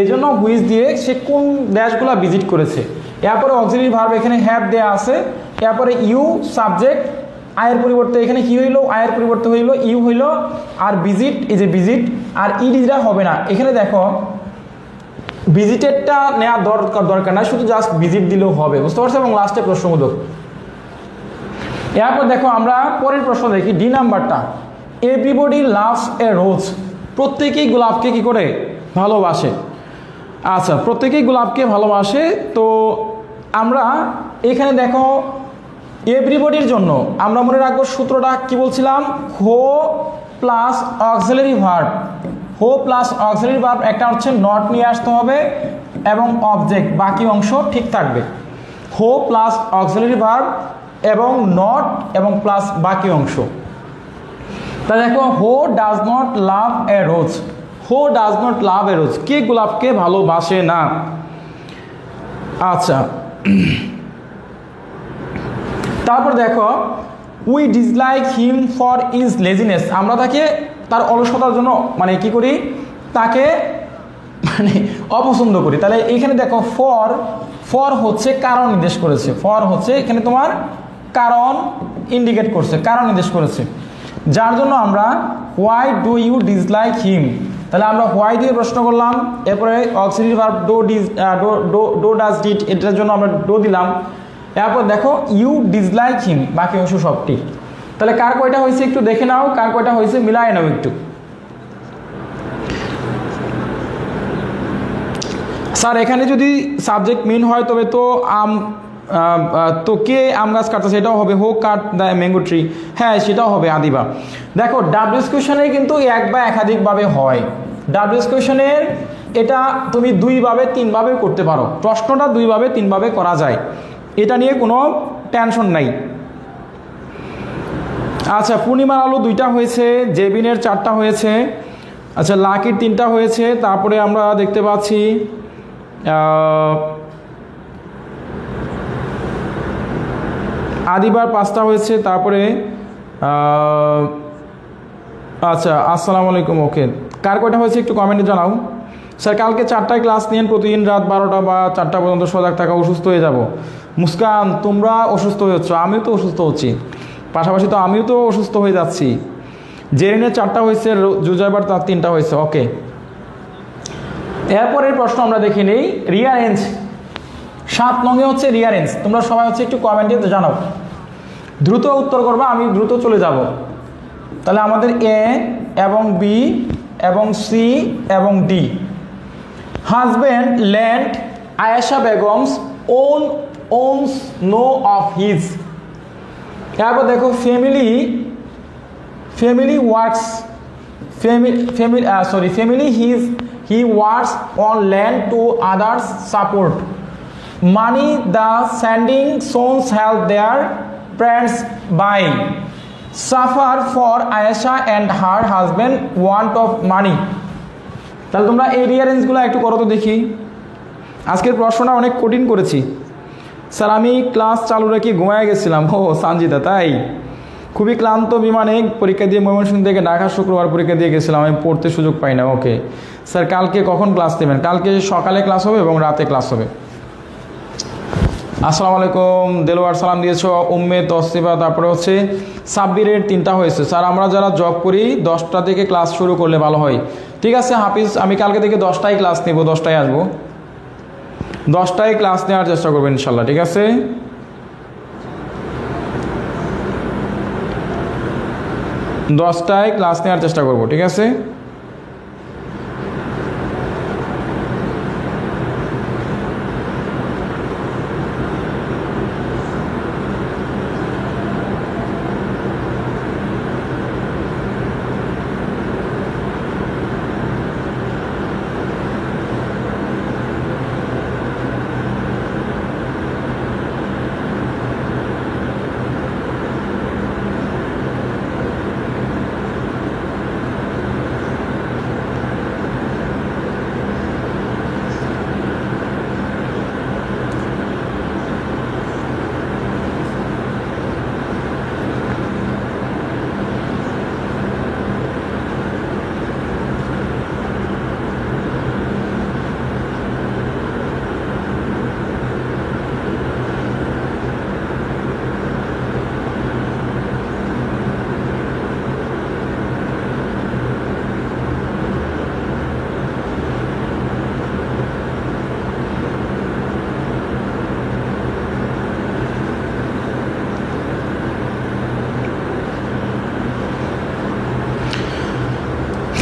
এই জন্য হুইচ দিয়ে সে কোন দেশগুলা ভিজিট করেছে। এরপরে অক্সিলারি ভার্ব এখানে হ্যাভ দেয়া আছে, এরপরে ইউ সাবজেক্ট, আয়ের পরিবর্তে এখানে কি হইলো, আয়ের পরিবর্তে হইলো ইউ হইলো, আর ভিজিট, এই যে ভিজিট, আর ইডিটা হবে না। এখানে দেখো ভিজিটেডটা নেওয়ার দরকার নাই, শুধু জাস্ট ভিজিট দিলেও হবে, বুঝতে পারছো? এবং লাস্টে প্রশ্নবোধক। এরপর দেখো আমরা পরের প্রশ্ন দেখি, ডি নাম্বারটা, এভরিবডি লাভস এ রোজ। প্রত্যেকেই গোলাপকে কি করে ভালোবাসে। আচ্ছা প্রত্যেকেই গোলাপকে ভালোবাসে। তো আমরা এখানে দেখো এভরিবডির জন্য আমরা মনে রাখবো সূত্রটা কি বলছিলাম, হো প্লাস অক্সিলারি ভার্ব, হো প্লাস অক্সিলারি ভার্ব, একটা হচ্ছে নট নিয়ে আসতে হবে এবং অবজেক্ট, বাকি অংশ ঠিক থাকবে। হো প্লাস অক্সিলারি ভার্ব এবং নট এবং প্লাস বাকি অংশ। তা দেখো হো ডাজ নট লাভ এ রোজ, হো ডাজ নট লাভ এ রোজ, কে গোলাপকে ভালোবাসে না। আচ্ছা তারপর দেখো we dislike him for is laziness, আমরা তাকে তার অলসতার জন্য মানে কি করি, তাকে মানে অপছন্দ করি। তাহলে এখানে দেখো ফর হচ্ছে কারণ নির্দেশ করেছে, ফর হচ্ছে এখানে তোমার কারণ ইন্ডিকেট করছে, কারণ নির্দেশ করেছে, যার জন্য আমরা why do you dislike him, তাহলে আমরা হোয়াই দিয়ে প্রশ্ন করলাম, এরপরে auxiliary verb do does did, এটার জন্য আমরা ডো দিলাম, এরপর দেখো ইউ ডিসলাইক হিম, বাকি অংশ সবটি। তাহলে কার কয়টা হয়েছে একটু দেখে নাও, কার কয়টা হয়েছে মিলায় নাও একটু। স্যার এখানে যদি সাবজেক্ট মিন হয় তবে তো তো কে আম গাছ কাটতেছে এটাও হবে, হোক কাট দ্য ম্যাঙ্গো ট্রি, হ্যাঁ সেটাও হবে আদিবা। দেখো ডাব্লিউএস কোয়েশনে কিন্তু এক বা একাধিকভাবে হয়, ডাব্লিউএস কোয়েশনের এটা তুমি দুইভাবে তিনভাবে করতে পারো, প্রশ্নটা দুইভাবে তিনভাবে করা যায়, এটা নিয়ে কোনো টেনশন নাই। আচ্ছা পূর্ণিমার আলো 2টা হয়েছে, জেবিনের 4টা হয়েছে, আচ্ছা লাকির 3টা হয়েছে, তারপরে আমরা দেখতে পাচ্ছি আদিবার 5টা হয়েছে, তারপরে আচ্ছা আসসালামু আলাইকুম, ওকে কার কয়টা হয়েছে একটু কমেন্টে জানাও। স্যার কালকে 4টায় ক্লাস নিয়েন, প্রতিদিন রাত 12টা বা 4টা পর্যন্ত সজাগ থাকা, অসুস্থ হয়ে যাব। মুস্কান তোমরা অসুস্থ হয়ে যাচ্ছ, আমিও তো অসুস্থ হচ্ছি, পাশাপাশি তো আমিও তো অসুস্থ হয়ে যাচ্ছি। জেরিনের 4টা হয়েছে, জুজাইবার তার 3টা হয়েছে, ওকে। এরপরের প্রশ্ন আমরা দেখে নেই, রিয়ারেঞ্জ 7 নঙে হচ্ছে রিয়ারেঞ্জ, তোমরা সবাই হচ্ছে একটু কমেন্টে জানাও, দ্রুত উত্তর করবা, আমি দ্রুত চলে যাব। তাহলে আমাদের এ এবং বি এবং সি এবং D. Husband land Ayesha Begum's owns no of his, এরপর দেখো family works he works on land to others support money the sending sons help their parents buy suffer for Aisha and her husband want of money। তাহলে তোমরা এই রিয়ারেঞ্জগুলো একটু করো তো দেখি। আজকের প্রশ্নটা অনেক কঠিন করেছি স্যার, আমি ক্লাস চালু রেখে ঘুমায় গেছিলাম। ও সানজিদা, তাই খুবই ক্লান্ত বিমানে পরীক্ষা দিয়ে ময়মনসিংহ থেকে ঢাকা শুক্রবার পরীক্ষা দিয়ে গেছিলাম, আমি পড়তে সুযোগ পাই না। ওকে স্যার কালকে কখন ক্লাস নেবেন? কালকে সকালে ক্লাস হবে এবং রাতে ক্লাস হবে। আসসালামু আলাইকুম, দেলোয়ার সালাম দিয়েছ, উম্মে তসিবা, তারপরে হচ্ছে সাব্বিরের 3টা হয়েছে। স্যার আমরা যারা জব করি 10টা থেকে ক্লাস শুরু করলে ভালো হয়। ঠিক আছে হাফিজ, আমি কালকে থেকে 10টায় ক্লাস নেব, 10টায় আসবো, 10টায় ক্লাস নেওয়ার চেষ্টা করবো ইনশাল্লাহ। ঠিক আছে, 10টায় ক্লাস নেওয়ার চেষ্টা করবো। ঠিক আছে,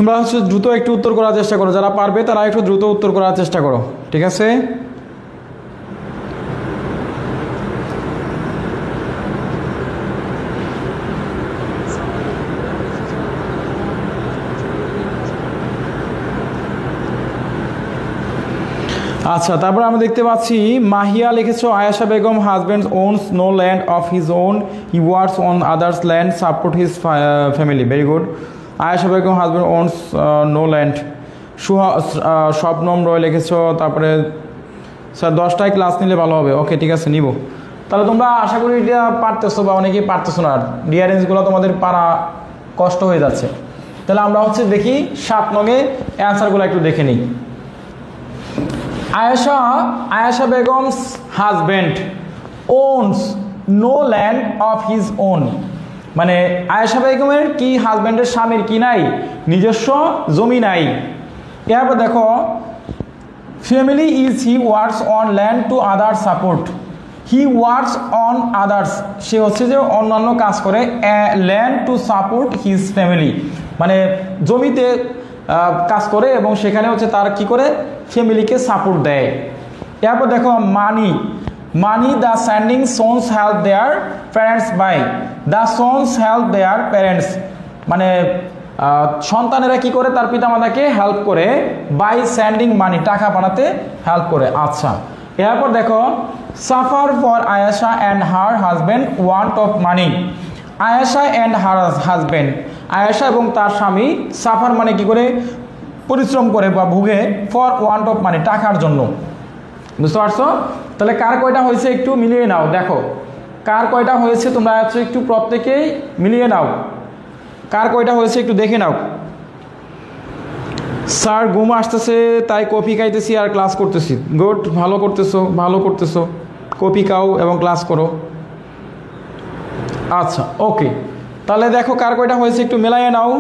তোমরা হচ্ছে দ্রুত একটু উত্তর করার চেষ্টা করো, যারা পারবে তারা একটু দ্রুত উত্তর করার চেষ্টা করো। ঠিক আছে, আচ্ছা তারপর আমরা দেখতে পাচ্ছি মাহিয়া লিখেছো Ayesha Begum husband owns no land of his own, he works on others land support his family. Very good. Ayesha Begum husband owns no land. Swapnam Roy লিখেছো, তারপরে স্যার 10টায় ক্লাস নিলে ভালো হবে। ওকে ঠিক আছে, নিব। তাহলে তোমরা আশা করি এটা পারতেছো বা অনেকেই পারতেছো না, রিয়ারেঞ্জগুলো তোমাদের পারা কষ্ট হয়ে যাচ্ছে। তাহলে আমরা হচ্ছে দেখি 7 নঙে অ্যান্সারগুলো একটু দেখে নিই। Ayesha Begum's husband owns no land of his own. মানে আয়েশা বেগমের কি হাজব্যান্ডের স্বামীর কি নাই, নিজস্ব জমি নাই। এরপর দেখো family is he works on land to other support. He works on others, সে হচ্ছে যে অন্যান্য কাজ করে, land to support his family, মানে জমিতে কাজ করে এবং সেখানে হচ্ছে তার কি করে ফ্যামিলিকে সাপোর্ট দেয়। এরপর দেখো money the sending sons help their parents by, the sons help their parents, মানে সন্তানেরা কি করে তার পিতামাতাকে হেল্প করে, বাই স্যান্ডিং মানি, টাকা পাঠাতে হেল্প করে। আচ্ছা, এরপর দেখো suffer for Ayesha and her husband want of money. Ayesha and her husband, Ayesha এবং তার স্বামী সাফার মানে কি করে পরিশ্রম করে বা ভুগে, ফর ওয়ান্ট অফ মানি, টাকার জন্য। বুঝতে পারছো? তাহলে কার কয়টা হয়েছে একটু মিলিয়ে নাও, দেখো কার কয়টা হয়েছে তোমরা হচ্ছে একটু প্রত্যেকেই মিলিয়ে নাও, কার কয়টা হয়েছে একটু দেখে নাও। স্যার ঘুম আসতেছে তাই কফি খাইতেছি আর ক্লাস করতেছি। গুড, ভালো করতেছো, কফি খাও এবং ক্লাস করো। আচ্ছা, ওকে, তাহলে দেখো কার কয়টা হয়েছে একটু মেলাইয়ে নাও।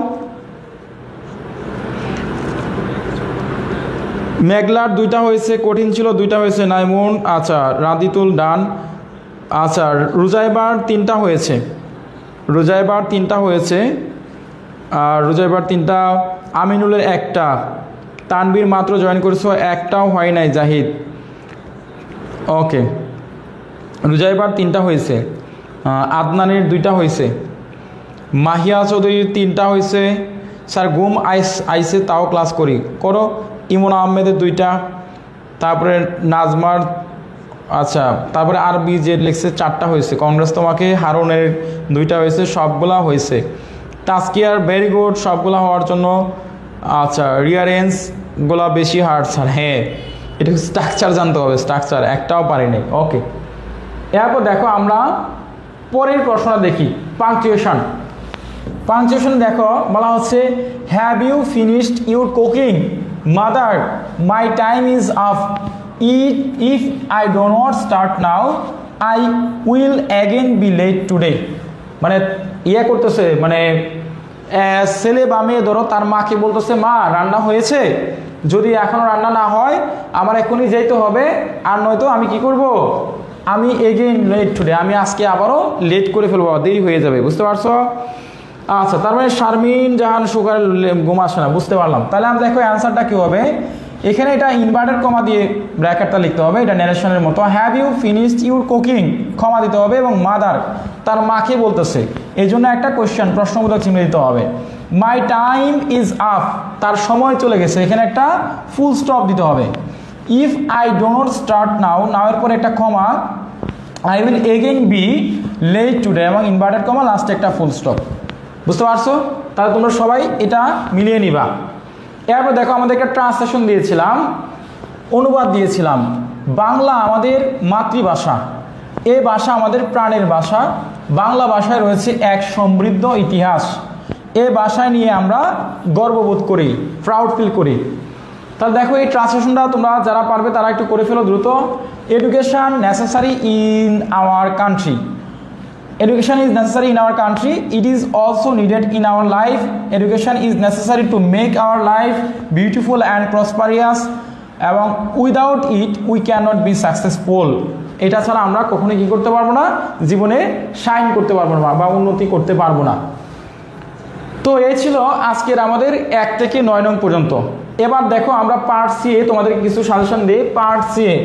মেঘলার 2টা হয়েছে, কঠিন ছিল 2টা হয়েছে, নাইমুন আচ্ছা, রাদিতুল ডান। আচ্ছা, রুজাইবার 3টা হয়েছে, আর রুজাইবার 3টা, আমিনুলের 1টা, তানবীর মাত্র জয়েন করেছো, 1টাও হয় নাই জাহিদ। ওকে, রুজাইবার 3টা হয়েছে, আদনানের 2টা হয়েছে, মাহিয়া চৌধুরীর 3টা হয়েছে। স্যার ঘুম আইসে তাও ক্লাস করো। ইমন আহমেদের 2টা, তারপরে নাজমার, আচ্ছা, তারপরে আরবি যে লিখছে 4টা হয়েছে, কংগ্রেস তোমাকে। হারুনের 2টা হয়েছে, সবগুলা হয়েছে। তাস্কিয়ার ভেরি গুড, সবগুলা হওয়ার জন্য। আচ্ছা, রিয়ারেঞ্জগুলা বেশি হার্ড স্যার, হ্যাঁ এটা স্ট্রাকচার জানতে হবে, স্ট্রাকচার একটাও পারিনি। ওকে, এরপর দেখো আমরা পরের প্রশ্নটা দেখি, পাংচুয়েশন দেখো বলা হচ্ছে have you finished your cooking mother, my time is up, if I do not start now I will again be late today. মানে করতেছে, মানে ছেলে বা মেয়ে ধরো তার মাকে বলতেছে মা রান্না হয়েছে, যদি এখনও রান্না না হয় আমার এখনই যেতে হবে, আর নয়তো আমি কি করব, আমি এগেইন লেট টুডে, আমি আজকে আবারও লেট করে ফেলবো, দেরি হয়ে যাবে। বুঝতে পারছো? আচ্ছা, তার মানে শারমিন জাহান সুগার ঘুম আসে না, বুঝতে পারলাম। তাহলে আমরা দেখো অ্যান্সারটা কী হবে, এখানে এটা ইনভার্টেড কমা দিয়ে ব্র্যাকেটটা লিখতে হবে, এটা ন্যারেশনের মতো। Have you finished your cooking, ক্ষমা দিতে হবে, এবং মাদার তার মাকে বলতেছে, এই জন্য একটা প্রশ্নবোধক চিহ্ন দিতে হবে। মাই টাইম ইজ আপ, তার সময় চলে গেছে, এখানে একটা ফুল স্টপ দিতে হবে। If I do not start now, নাওয়ের পরে একটা comma, I will again be late today, এবং ইনভার্টেড কমা লাস্টে একটা ফুল স্টপ। বুঝতে পারছো? তাহলে তোমরা সবাই এটা মিলিয়ে নিবা। এরপর দেখো আমাদের একটা ট্রান্সলেশন দিয়েছিলাম, অনুবাদ দিয়েছিলাম। বাংলা আমাদের মাতৃভাষা, এই ভাষা আমাদের প্রাণের ভাষা। বাংলা ভাষায় রয়েছে এক সমৃদ্ধ ইতিহাস, এই ভাষায় নিয়ে আমরা গর্ববোধ করি, প্রাউড ফিল করি। তাহলে দেখো এই ট্রান্সলেশনটা তোমরা যারা পারবে তারা একটু করে ফেলো দ্রুত। Education necessary in our country, education is necessary in our country, it is also needed in our life, education is necessary to make our life beautiful and prosperous, এবং without it we cannot be successful, এটা ছাড়া আমরা কখনোই কী করতে পারবো না, জীবনে শাইন করতে পারবো না বা উন্নতি করতে পারবো না। তো এই ছিল আজকের আমাদের 1 থেকে 9 নং পর্যন্ত। এবার দেখো আমরা পার্ট সি এ তোমাদেরকে কিছু সাজেশন দিই। পার্ট সি এ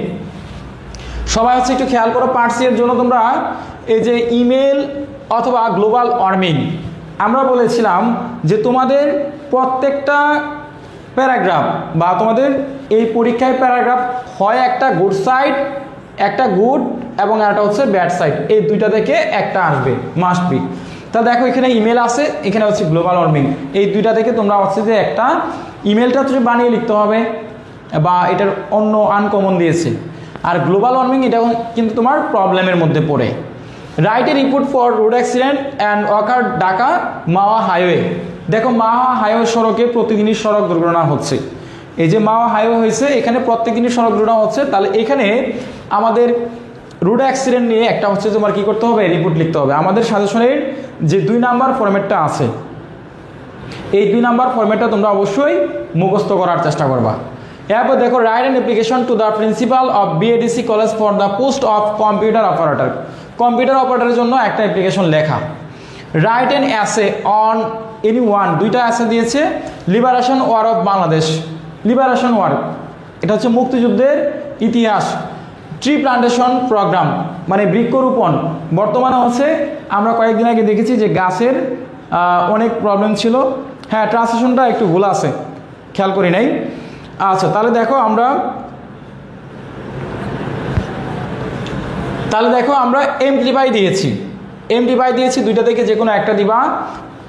সবাই হচ্ছে একটু খেয়াল করো, পার্ট সি এর জন্য তোমরা এই যে ইমেল অথবা গ্লোবাল ওয়ার্মিং, আমরা বলেছিলাম যে তোমাদের প্রত্যেকটা প্যারাগ্রাফ বা তোমাদের এই পরীক্ষায় প্যারাগ্রাফ হয় একটা গুড সাইড, একটা গুড, এবং একটা হচ্ছে ব্যাড সাইড, এই দুইটা থেকে একটা আসবে, মাস্ট বি। তা দেখো এখানে ইমেল আছে, এখানে হচ্ছে গ্লোবাল ওয়ার্মিং, এই দুইটা থেকে তোমরা হচ্ছে যে একটা ইমেলটা হচ্ছে বানিয়ে লিখতে হবে, বা এটার অন্য আনকমন দিয়েছে। আর গ্লোবাল ওয়ার্মিং এটা কিন্তু তোমার প্রবলেমের মধ্যে পড়ে। Write a report for road accident and walker Dhaka Mawa highway. দেখো মাওয়া হাইওয়ে সড়কে প্রতিদিনই সড়ক দুর্ঘটনা হচ্ছে, এই যে মাওয়া হাইওয়ে হয়েছে, এখানে প্রত্যেক দিনই সড়ক দুর্ঘটনা হচ্ছে, তাহলে এখানে আমাদের রোড অ্যাক্সিডেন্ট নিয়ে একটা হচ্ছে তোমার কি করতে হবে, রিপোর্ট লিখতে হবে। আমাদের সাজেশনের যে 2 নাম্বার ফরম্যাটটা আছে, এই 2 নাম্বার ফরম্যাটটা তোমরা অবশ্যই মুখস্থ করার চেষ্টা করবা। এরপর দেখো, write an application to the principal of BADC college for the post of computer operator. Computer অপারেটরের জন্য একটা অ্যাপ্লিকেশন লেখা। Write an essay on any one, 2টা অ্যাসে দিয়েছে। Liberation war of Bangladesh, liberation war এটা হচ্ছে মুক্তিযুদ্ধের ইতিহাস। ট্রি প্লান্টেশন প্রোগ্রাম মানে বৃক্ষরোপণ। বর্তমানে হচ্ছে আমরা কয়েকদিন আগে দেখেছি যে গাছের অনেক প্রবলেম ছিল। হ্যাঁ, ট্রান্সলেশনটা একটু ভুল আছে, খেয়াল করি নাই। আচ্ছা, তাহলে দেখো আমরা এমপ্লিফাই দিয়েছি, 2টা থেকে যে কোনো একটা দিবা।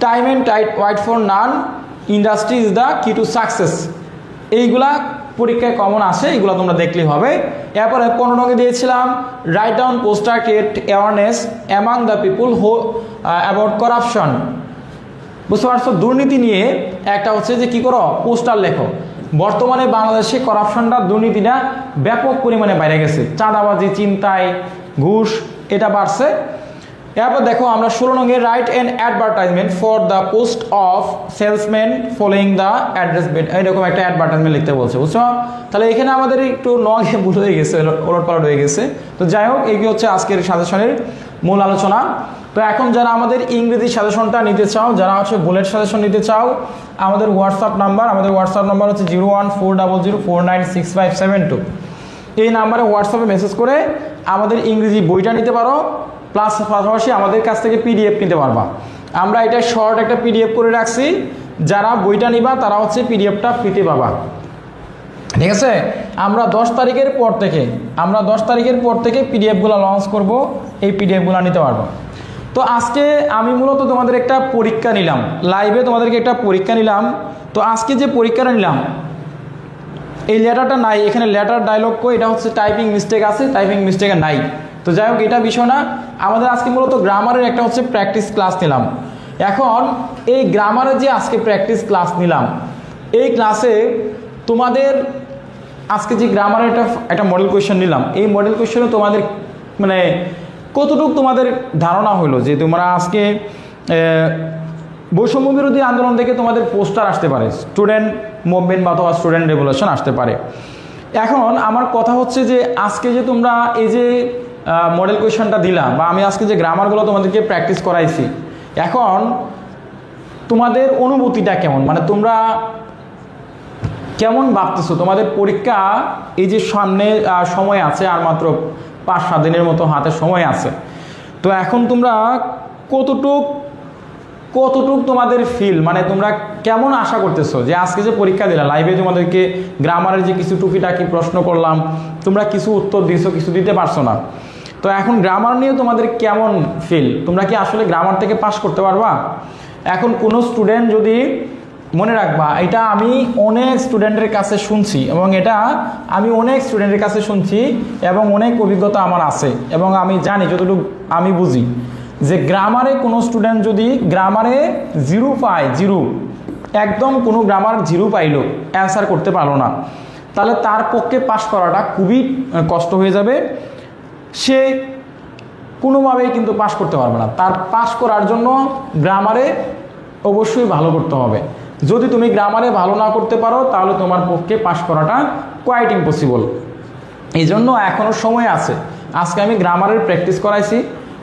Time and tide white for none, industry is the কি টু সাকসেস। এইগুলা পরীক্ষায় কমন আসে, এগুলো তোমরা দেখলেই হবে। এরপরে 15 নঙ্গে দিয়েছিলাম write down poster create awareness among the people who about corruption. বুঝতে পারছো, দুর্নীতি নিয়ে একটা হচ্ছে যে কি করো, পোস্টার লেখো। বর্তমানে বাংলাদেশে করাপশনটা, দুর্নীতিটা ব্যাপক পরিমাণে বাইরে গেছে। চাঁদাবাজি, চিন্তায়, ঘুষ এটা বাড়ছে। এরপর দেখো আমরা 16 নঙ্গে write an advertisement for the post of salesman following the address bed, এইরকম একটা অ্যাডভার্টাইজমেন্ট লিখতে বলছে। বুঝছো, তাহলে এখানে আমাদের একটু নগে ভুল হয়ে গেছে, ওলটপালট হয়ে গেছে। তো যাই হোক, এগুলো হচ্ছে আজকের সাজেশনের মূল আলোচনা। তো এখন যারা আমাদের ইংরেজি সাজেশনটা নিতে চাও, যারা হচ্ছে বুলেট সাজেশন নিতে চাও, আমাদের হোয়াটসঅ্যাপ নাম্বার হচ্ছে 01400496572। এই নাম্বারে হোয়াটসঅ্যাপে মেসেজ করে আমাদের ইংরেজি বইটা নিতে পারো, প্লাস পাশাপাশি আমাদের কাছ থেকে পিডিএফ নিতে পারবা। আমরা এটা শর্ট একটা পিডিএফ করে রাখছি, যারা বইটা নিবা তারা হচ্ছে পিডিএফটা ফ্রিতে পাবা। ঠিক আছে, আমরা 10 তারিখের পর থেকে পিডিএফগুলো লঞ্চ করব, এই পিডিএফগুলো নিতে পারবো। তো আজকে আমি মূলত তোমাদের একটা পরীক্ষা নিলাম, লাইভে তোমাদেরকে একটা পরীক্ষা নিলাম। তো আজকে যে পরীক্ষাটা নিলাম, এই লেটারটা নাই এখানে, লেটার ডায়লগ এটা হচ্ছে টাইপিং মিস্টেক আছে, টাইপিং মিস্টেক নাই। তো যাই হোক, এটা বিষয় না। আমাদের আজকে মূলত গ্রামারের একটা হচ্ছে প্র্যাকটিস ক্লাস নিলাম। এখন এই গ্রামারের যে আজকে প্র্যাকটিস ক্লাস নিলাম, এই ক্লাসে তোমাদের আজকে যে গ্রামারের একটা মডেল কোয়েশ্চেন নিলাম, এই মডেল কোয়েশ্চেনে তোমাদের মানে কতটুকু তোমাদের ধারণা হলো যে তোমরা আজকে বৈষম্য বিরোধী আন্দোলন থেকে তোমাদের পোস্টার আসতে পারে, স্টুডেন্ট মুভমেন্ট বা অথবা স্টুডেন্ট রেভলিউশন আসতে পারে। এখন আমার কথা হচ্ছে যে আজকে যে তোমরা এই যে মডেল কোয়েশ্চেনটা দিলাম, বা আমি আজকে যে গ্রামারগুলো তোমাদেরকে প্র্যাকটিস করাইছি, এখন তোমাদের অনুভূতিটা কেমন, মানে তোমরা কেমন ভাবতেছো? তোমাদের পরীক্ষা এই যে সামনে সময় আছে, আর মাত্র 5-7 দিনের মতো হাতে সময় আছে। তো এখন তোমরা কতটুক তোমাদের ফিল, মানে তোমরা কেমন আশা করতেছো যে আজকে যে পরীক্ষা দিলা, লাইভে তোমাদেরকে গ্রামারের যে কিছু টুকিটাকি প্রশ্ন করলাম, তোমরা কিছু উত্তর দিছো, কিছু দিতে পারছো না। তো এখন গ্রামার নিয়ে তোমাদের কেমন ফিল? তোমরা কি আসলে গ্রামার থেকে পাস করতে পারবা? এখন কোনো স্টুডেন্ট যদি, মনে রাখবা এটা আমি অনেক স্টুডেন্টের কাছে শুনছি, এবং এবং অনেক অভিজ্ঞতা আমার আছে, এবং আমি জানি যতটুকু আমি বুঝি যে গ্রামারে কোনো স্টুডেন্ট যদি গ্রামারে 0 পায়, 0 একদম কোনো গ্রামার 0 পাইলো, অ্যান্সার করতে পারলো না, তাহলে তার পক্ষে পাস করাটা খুবই কষ্ট হয়ে যাবে। সে কোনোভাবেই কিন্তু পাস করতে পারবে না। তার পাস করার জন্য গ্রামারে অবশ্যই ভালো করতে হবে। যদি তুমি গ্রামারে ভালো না করতে পারো, তাহলে তোমার পক্ষে পাস করাটা কোয়াইট ইম্পসিবল। এই জন্য এখনও সময় আছে। আজকে আমি গ্রামারের প্র্যাকটিস করাইছি,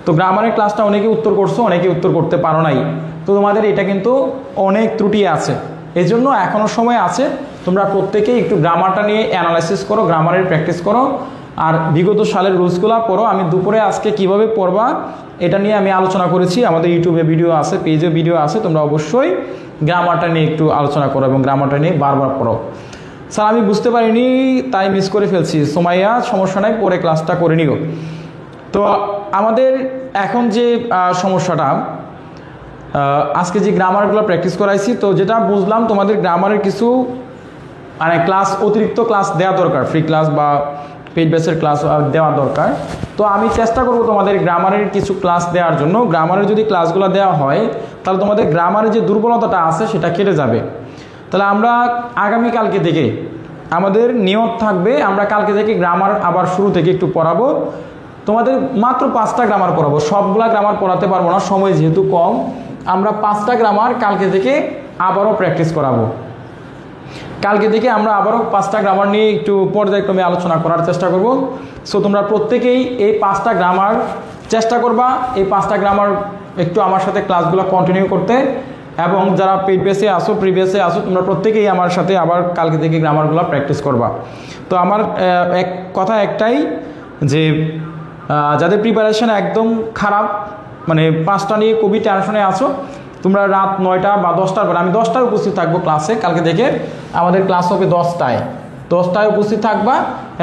তো গ্রামারের ক্লাসটা অনেকে উত্তর করছো, অনেকে উত্তর করতে পারো নাই। তো তোমাদের এটা কিন্তু অনেক ত্রুটি আছে, এই জন্য এখনও সময় আছে। তোমরা প্রত্যেকেই একটু গ্রামারটা নিয়ে অ্যানালাইসিস করো, গ্রামারের প্র্যাকটিস করো, আর বিগত সালের রুলসগুলো পড়ো। আমি দুপুরে আজকে কিভাবে পড়বা এটা নিয়ে আমি আলোচনা করেছি, আমাদের ইউটিউবে ভিডিও আছে, পেজে ভিডিও আছে। তোমরা অবশ্যই গ্রামারটা নিয়ে একটু আলোচনা করো এবং গ্রামারটা নিয়ে বারবার পড়ো। স্যার আমি বুঝতে পারিনি, তাই মিস করে ফেলছি। সোমাইয়া, সমস্যা নাই, পরে ক্লাসটা করে নিও। তো আমাদের এখন যে সমস্যাটা, আজকে যে গ্রামারগুলো প্র্যাকটিস করাইছি, তো যেটা বুঝলাম তোমাদের গ্রামারের কিছু মানে ক্লাস, অতিরিক্ত ক্লাস দেওয়া দরকার, ফ্রি ক্লাস বা পেইড বেসের ক্লাস দেওয়া দরকার। তো আমি চেষ্টা করব তোমাদের গ্রামারের কিছু ক্লাস দেওয়ার জন্য। গ্রামারের যদি ক্লাসগুলো দেওয়া হয়, তাহলে তোমাদের গ্রামারের যে দুর্বলতাটা আছে সেটা কেটে যাবে। তাহলে আমরা আগামীকালকে থেকে আমাদের নিয়ত থাকবে আমরা কালকে থেকে গ্রামার আবার শুরু থেকে একটু পড়াবো। তোমাদের মাত্র 5টা গ্রামার পড়াবো, সবগুলা গ্রামার পড়াতে পারবো না, সময় যেহেতু কম। আমরা 5টা গ্রামার কালকে থেকে আবারও প্র্যাকটিস করাবো। কালকে থেকে আমরা আবারও 5টা গ্রামার নিয়ে একটু পর্যায়ক্রমে আলোচনা করার চেষ্টা করব। সো তোমরা প্রত্যেকেই এই 5টা গ্রামার চেষ্টা করবা, এই 5টা গ্রামার একটু আমার সাথে ক্লাসগুলো কন্টিনিউ করতে, এবং যারা প্রিভিয়াসে আসো তোমরা প্রত্যেকেই আমার সাথে আবার কালকে থেকে গ্রামারগুলো প্র্যাকটিস করবা। তো আমার কথা একটাই যে যাদের প্রিপারেশন একদম খারাপ, মানে 5টা নিয়ে খুবই টেনশনে আছো, তোমরা রাত 9টা বা 10টার পরে, আমি 10টায় উপস্থিত থাকবো ক্লাসে কালকে থেকে। আমাদের ক্লাস হবে 10টায় উপস্থিত থাকবা,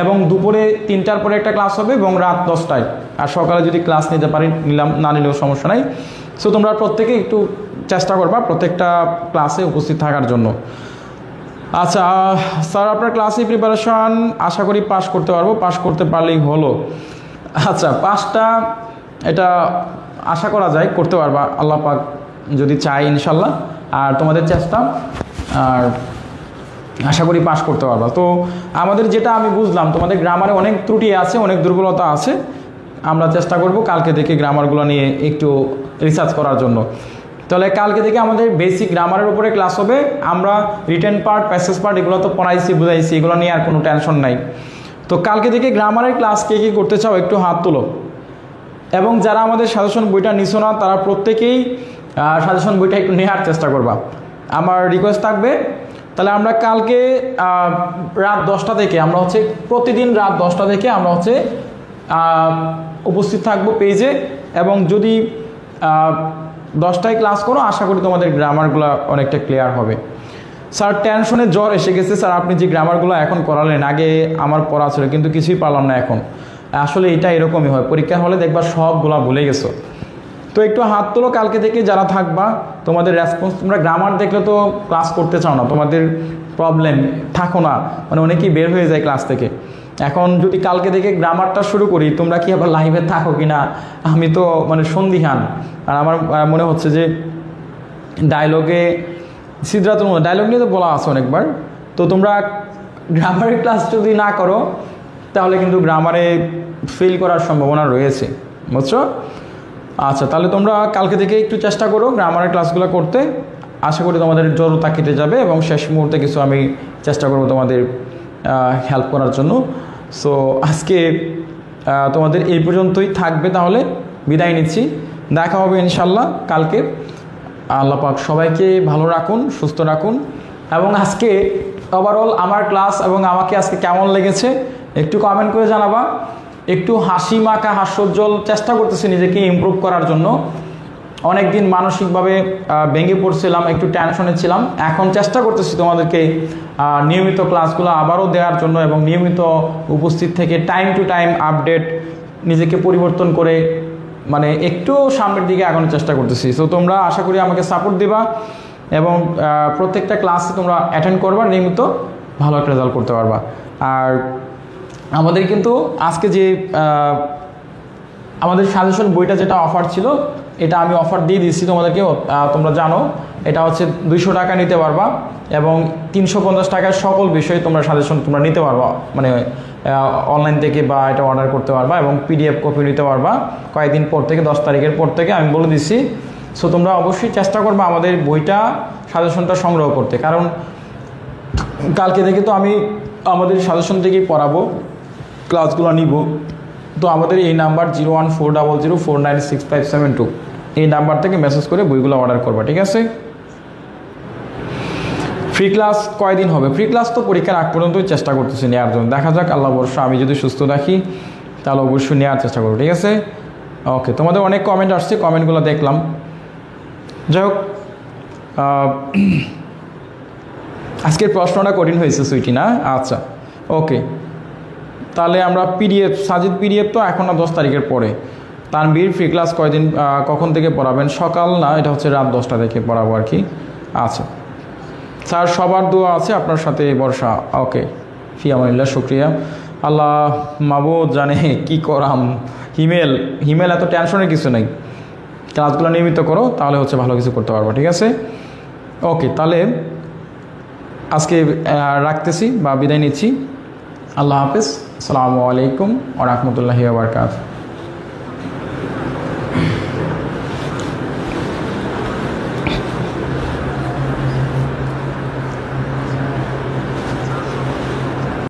এবং দুপুরে 3টার পরে একটা ক্লাস হবে, এবং রাত 10টায়। আর সকালে যদি ক্লাস নিতে পারি নিলাম, না নিলেও সমস্যা নাই। সো তোমরা প্রত্যেকে একটু চেষ্টা করবা প্রত্যেকটা ক্লাসে উপস্থিত থাকার জন্য। আচ্ছা স্যার, আপনার ক্লাসে প্রিপারেশন আশা করি পাস করতে পারবো, পাস করতে পারলেই হলো। আচ্ছা, পাসটা এটা আশা করা যায়, করতে পারবা আল্লাহ পাক যদি চাই ইনশাল্লাহ, আর তোমাদের চেষ্টা, আর আশা করি পাস করতে পারবা। তো আমাদের যেটা আমি বুঝলাম, তোমাদের গ্রামারে অনেক ত্রুটি আছে, অনেক দুর্বলতা আছে। আমরা চেষ্টা করব কালকে থেকে গ্রামারগুলো নিয়ে একটু রিসার্চ করার জন্য। তাহলে কালকে থেকে আমাদের বেসিক গ্রামারের উপরে ক্লাস হবে। আমরা রিটেন পার্ট, প্যাসেজ পার্ট এগুলো তো পড়াইছি, বুঝাইছি, এগুলো নিয়ে আর কোনো টেনশন নাই। তো কালকে থেকে গ্রামারের ক্লাস কে কী করতে চাও একটু হাত তোলো, এবং যারা আমাদের সাজেশন বইটা নিছো না তারা প্রত্যেকেই সাজেশন বইটা একটু নেওয়ার চেষ্টা করবা। আমার রিকোয়েস্ট থাকবে, তাহলে আমরা কালকে রাত 10টা থেকে আমরা হচ্ছে প্রতিদিন রাত 10টা থেকে আমরা হচ্ছে উপস্থিত থাকবো পেজে। এবং যদি 10টায় ক্লাস করো, আশা করি তোমাদের গ্রামারগুলো অনেকটা ক্লিয়ার হবে। স্যার, টেনশনে জ্বর এসে গেছে স্যার, আপনি যে গ্রামারগুলো এখন করালেন, আগে আমার পড়া ছিল কিন্তু কিছুই পারলাম না এখন। আসলে এটা এরকমই হয়, পরীক্ষার হলে দেখবা সবগুলা ভুলে গেছো। তো একটু হাত তোলো কালকে থেকে যারা থাকবা, তোমাদের রেসপন্স। তোমরা গ্রামার দেখলে তো ক্লাস করতে চাও না, তোমাদের প্রবলেম, থাকো না, মানে অনেকেই বের হয়ে যায় ক্লাস থেকে। এখন যদি কালকে থেকে গ্রামারটা শুরু করি, তোমরা কি আবার লাইভে থাকো কি না, আমি তো মানে সন্দিহান। আর আমার মনে হচ্ছে যে ডায়লগে সিদ্ধার্থ ডায়লগ নিয়ে তো বলা আছে অনেকবার। তো তোমরা গ্রামারের ক্লাস যদি না করো তাহলে কিন্তু গ্রামারে ফেল করার সম্ভাবনা রয়েছে, বুঝছো? আচ্ছা, তাহলে তোমরা কালকে থেকে একটু চেষ্টা করো গ্রামারের ক্লাসগুলো করতে। আশা করি তোমাদের জড়তা কেটে যাবে, এবং শেষ মুহূর্তে কিছু আমি চেষ্টা করব তোমাদের হেল্প করার জন্য। সো আজকে তোমাদের এই পর্যন্তই থাকবে, তাহলে বিদায় নিচ্ছি। দেখা হবে ইনশাল্লাহ কালকে। আল্লাহ পাক সবাইকে ভালো রাখুন, সুস্থ রাখুন। এবং আজকে ওভারঅল আমার ক্লাস এবং আমাকে আজকে কেমন লেগেছে একটু কমেন্ট করে জানাবা। একটু হাসি মাখা হাস্যোজ্জ্বল চেষ্টা করতেছি নিজেকে ইমপ্রুভ করার জন্য। অনেক দিন মানসিকভাবে ভেঙে পড়ছিলাম, একটু টেনশনে ছিলাম। এখন চেষ্টা করতেছি তোমাদেরকে নিয়মিত ক্লাসগুলো আবারও দেওয়ার জন্য, এবং নিয়মিত উপস্থিত থেকে টাইম টু টাইম আপডেট, নিজেকে পরিবর্তন করে মানে একটু সামনের দিকে আগানোর চেষ্টা করতেছি। সো তোমরা আশা করি আমাকে সাপোর্ট দিবা, এবং প্রত্যেকটা ক্লাসে তোমরা অ্যাটেন্ড করবা, নিয়মিত ভালো একটা রেজাল্ট করতে পারবা। আর আমাদের কিন্তু আজকে যে আমাদের সাজেশন বইটা যেটা অফার ছিল, এটা আমি অফার দিয়ে দিচ্ছি তোমাদেরকে, তোমরা জানো। এটা হচ্ছে 200 টাকা নিতে পারবা, এবং 350 টাকার সকল বিষয়ে তোমরা সাজেশন তোমরা নিতে পারবা, মানে অনলাইন থেকে, বা এটা অর্ডার করতে পারবা, এবং PDF কপি নিতে পারবা কয়েকদিন পর থেকে, 10 তারিখের পর থেকে আমি বলে দিচ্ছি। সো তোমরা অবশ্যই চেষ্টা করবা আমাদের বইটা সাজেশনটা সংগ্রহ করতে, কারণ কালকে থেকে তো আমি আমাদের সাজেশন থেকেই পড়াবো, ক্লাসগুলো নিব। তো আমাদের এই নাম্বার 01400496572 এই নাম্বার থেকে মেসেজ করে বইগুলো অর্ডার করবা, ঠিক আছে? ফ্রি ক্লাস কয়দিন হবে? ফ্রি ক্লাস তো পরীক্ষার আগ পর্যন্তই চেষ্টা করতেছি নেওয়ার জন্য। দেখা যাক, আল্লাহ ভরসা, আমি যদি সুস্থ রাখি তাহলে অবশ্যই নেওয়ার চেষ্টা করবো, ঠিক আছে? ওকে, তোমাদের অনেক কমেন্ট আসছে, কমেন্টগুলো দেখলাম। যাই হোক, আজকের প্রশ্নটা কঠিন হয়েছে সুইটি না? আচ্ছা, ওকে। তাহলে আমরা সাজিদ PDF তো এখন না, 10 তারিখের পরে। তানবীর ফ্রি ক্লাস কয়দিন, কখন থেকে পড়াবেন? সকাল না, এটা হচ্ছে রাত 10টা থেকে পড়াবো আর কি। আচ্ছা স্যার, সবার দোয়া আছে আপনার সাথে বর্ষা। ওকে, ফি আমানিল্লাহ, শুক্রিয়া। আল্লাহ মাবুদ জানে কি করাম। হিমেল এত টেনশনের কিছু নেই, ক্লাসগুলো নিয়মিত করো, তাহলে হচ্ছে ভালো কিছু করতে পারবো, ঠিক আছে? ওকে, তাহলে আজকে রাখতেছি বা বিদায় নিচ্ছি। আল্লাহ হাফেজ। আসসালামু আলাইকুম ওয়া রাহমাতুল্লাহি ওয়া বারাকাতুহু।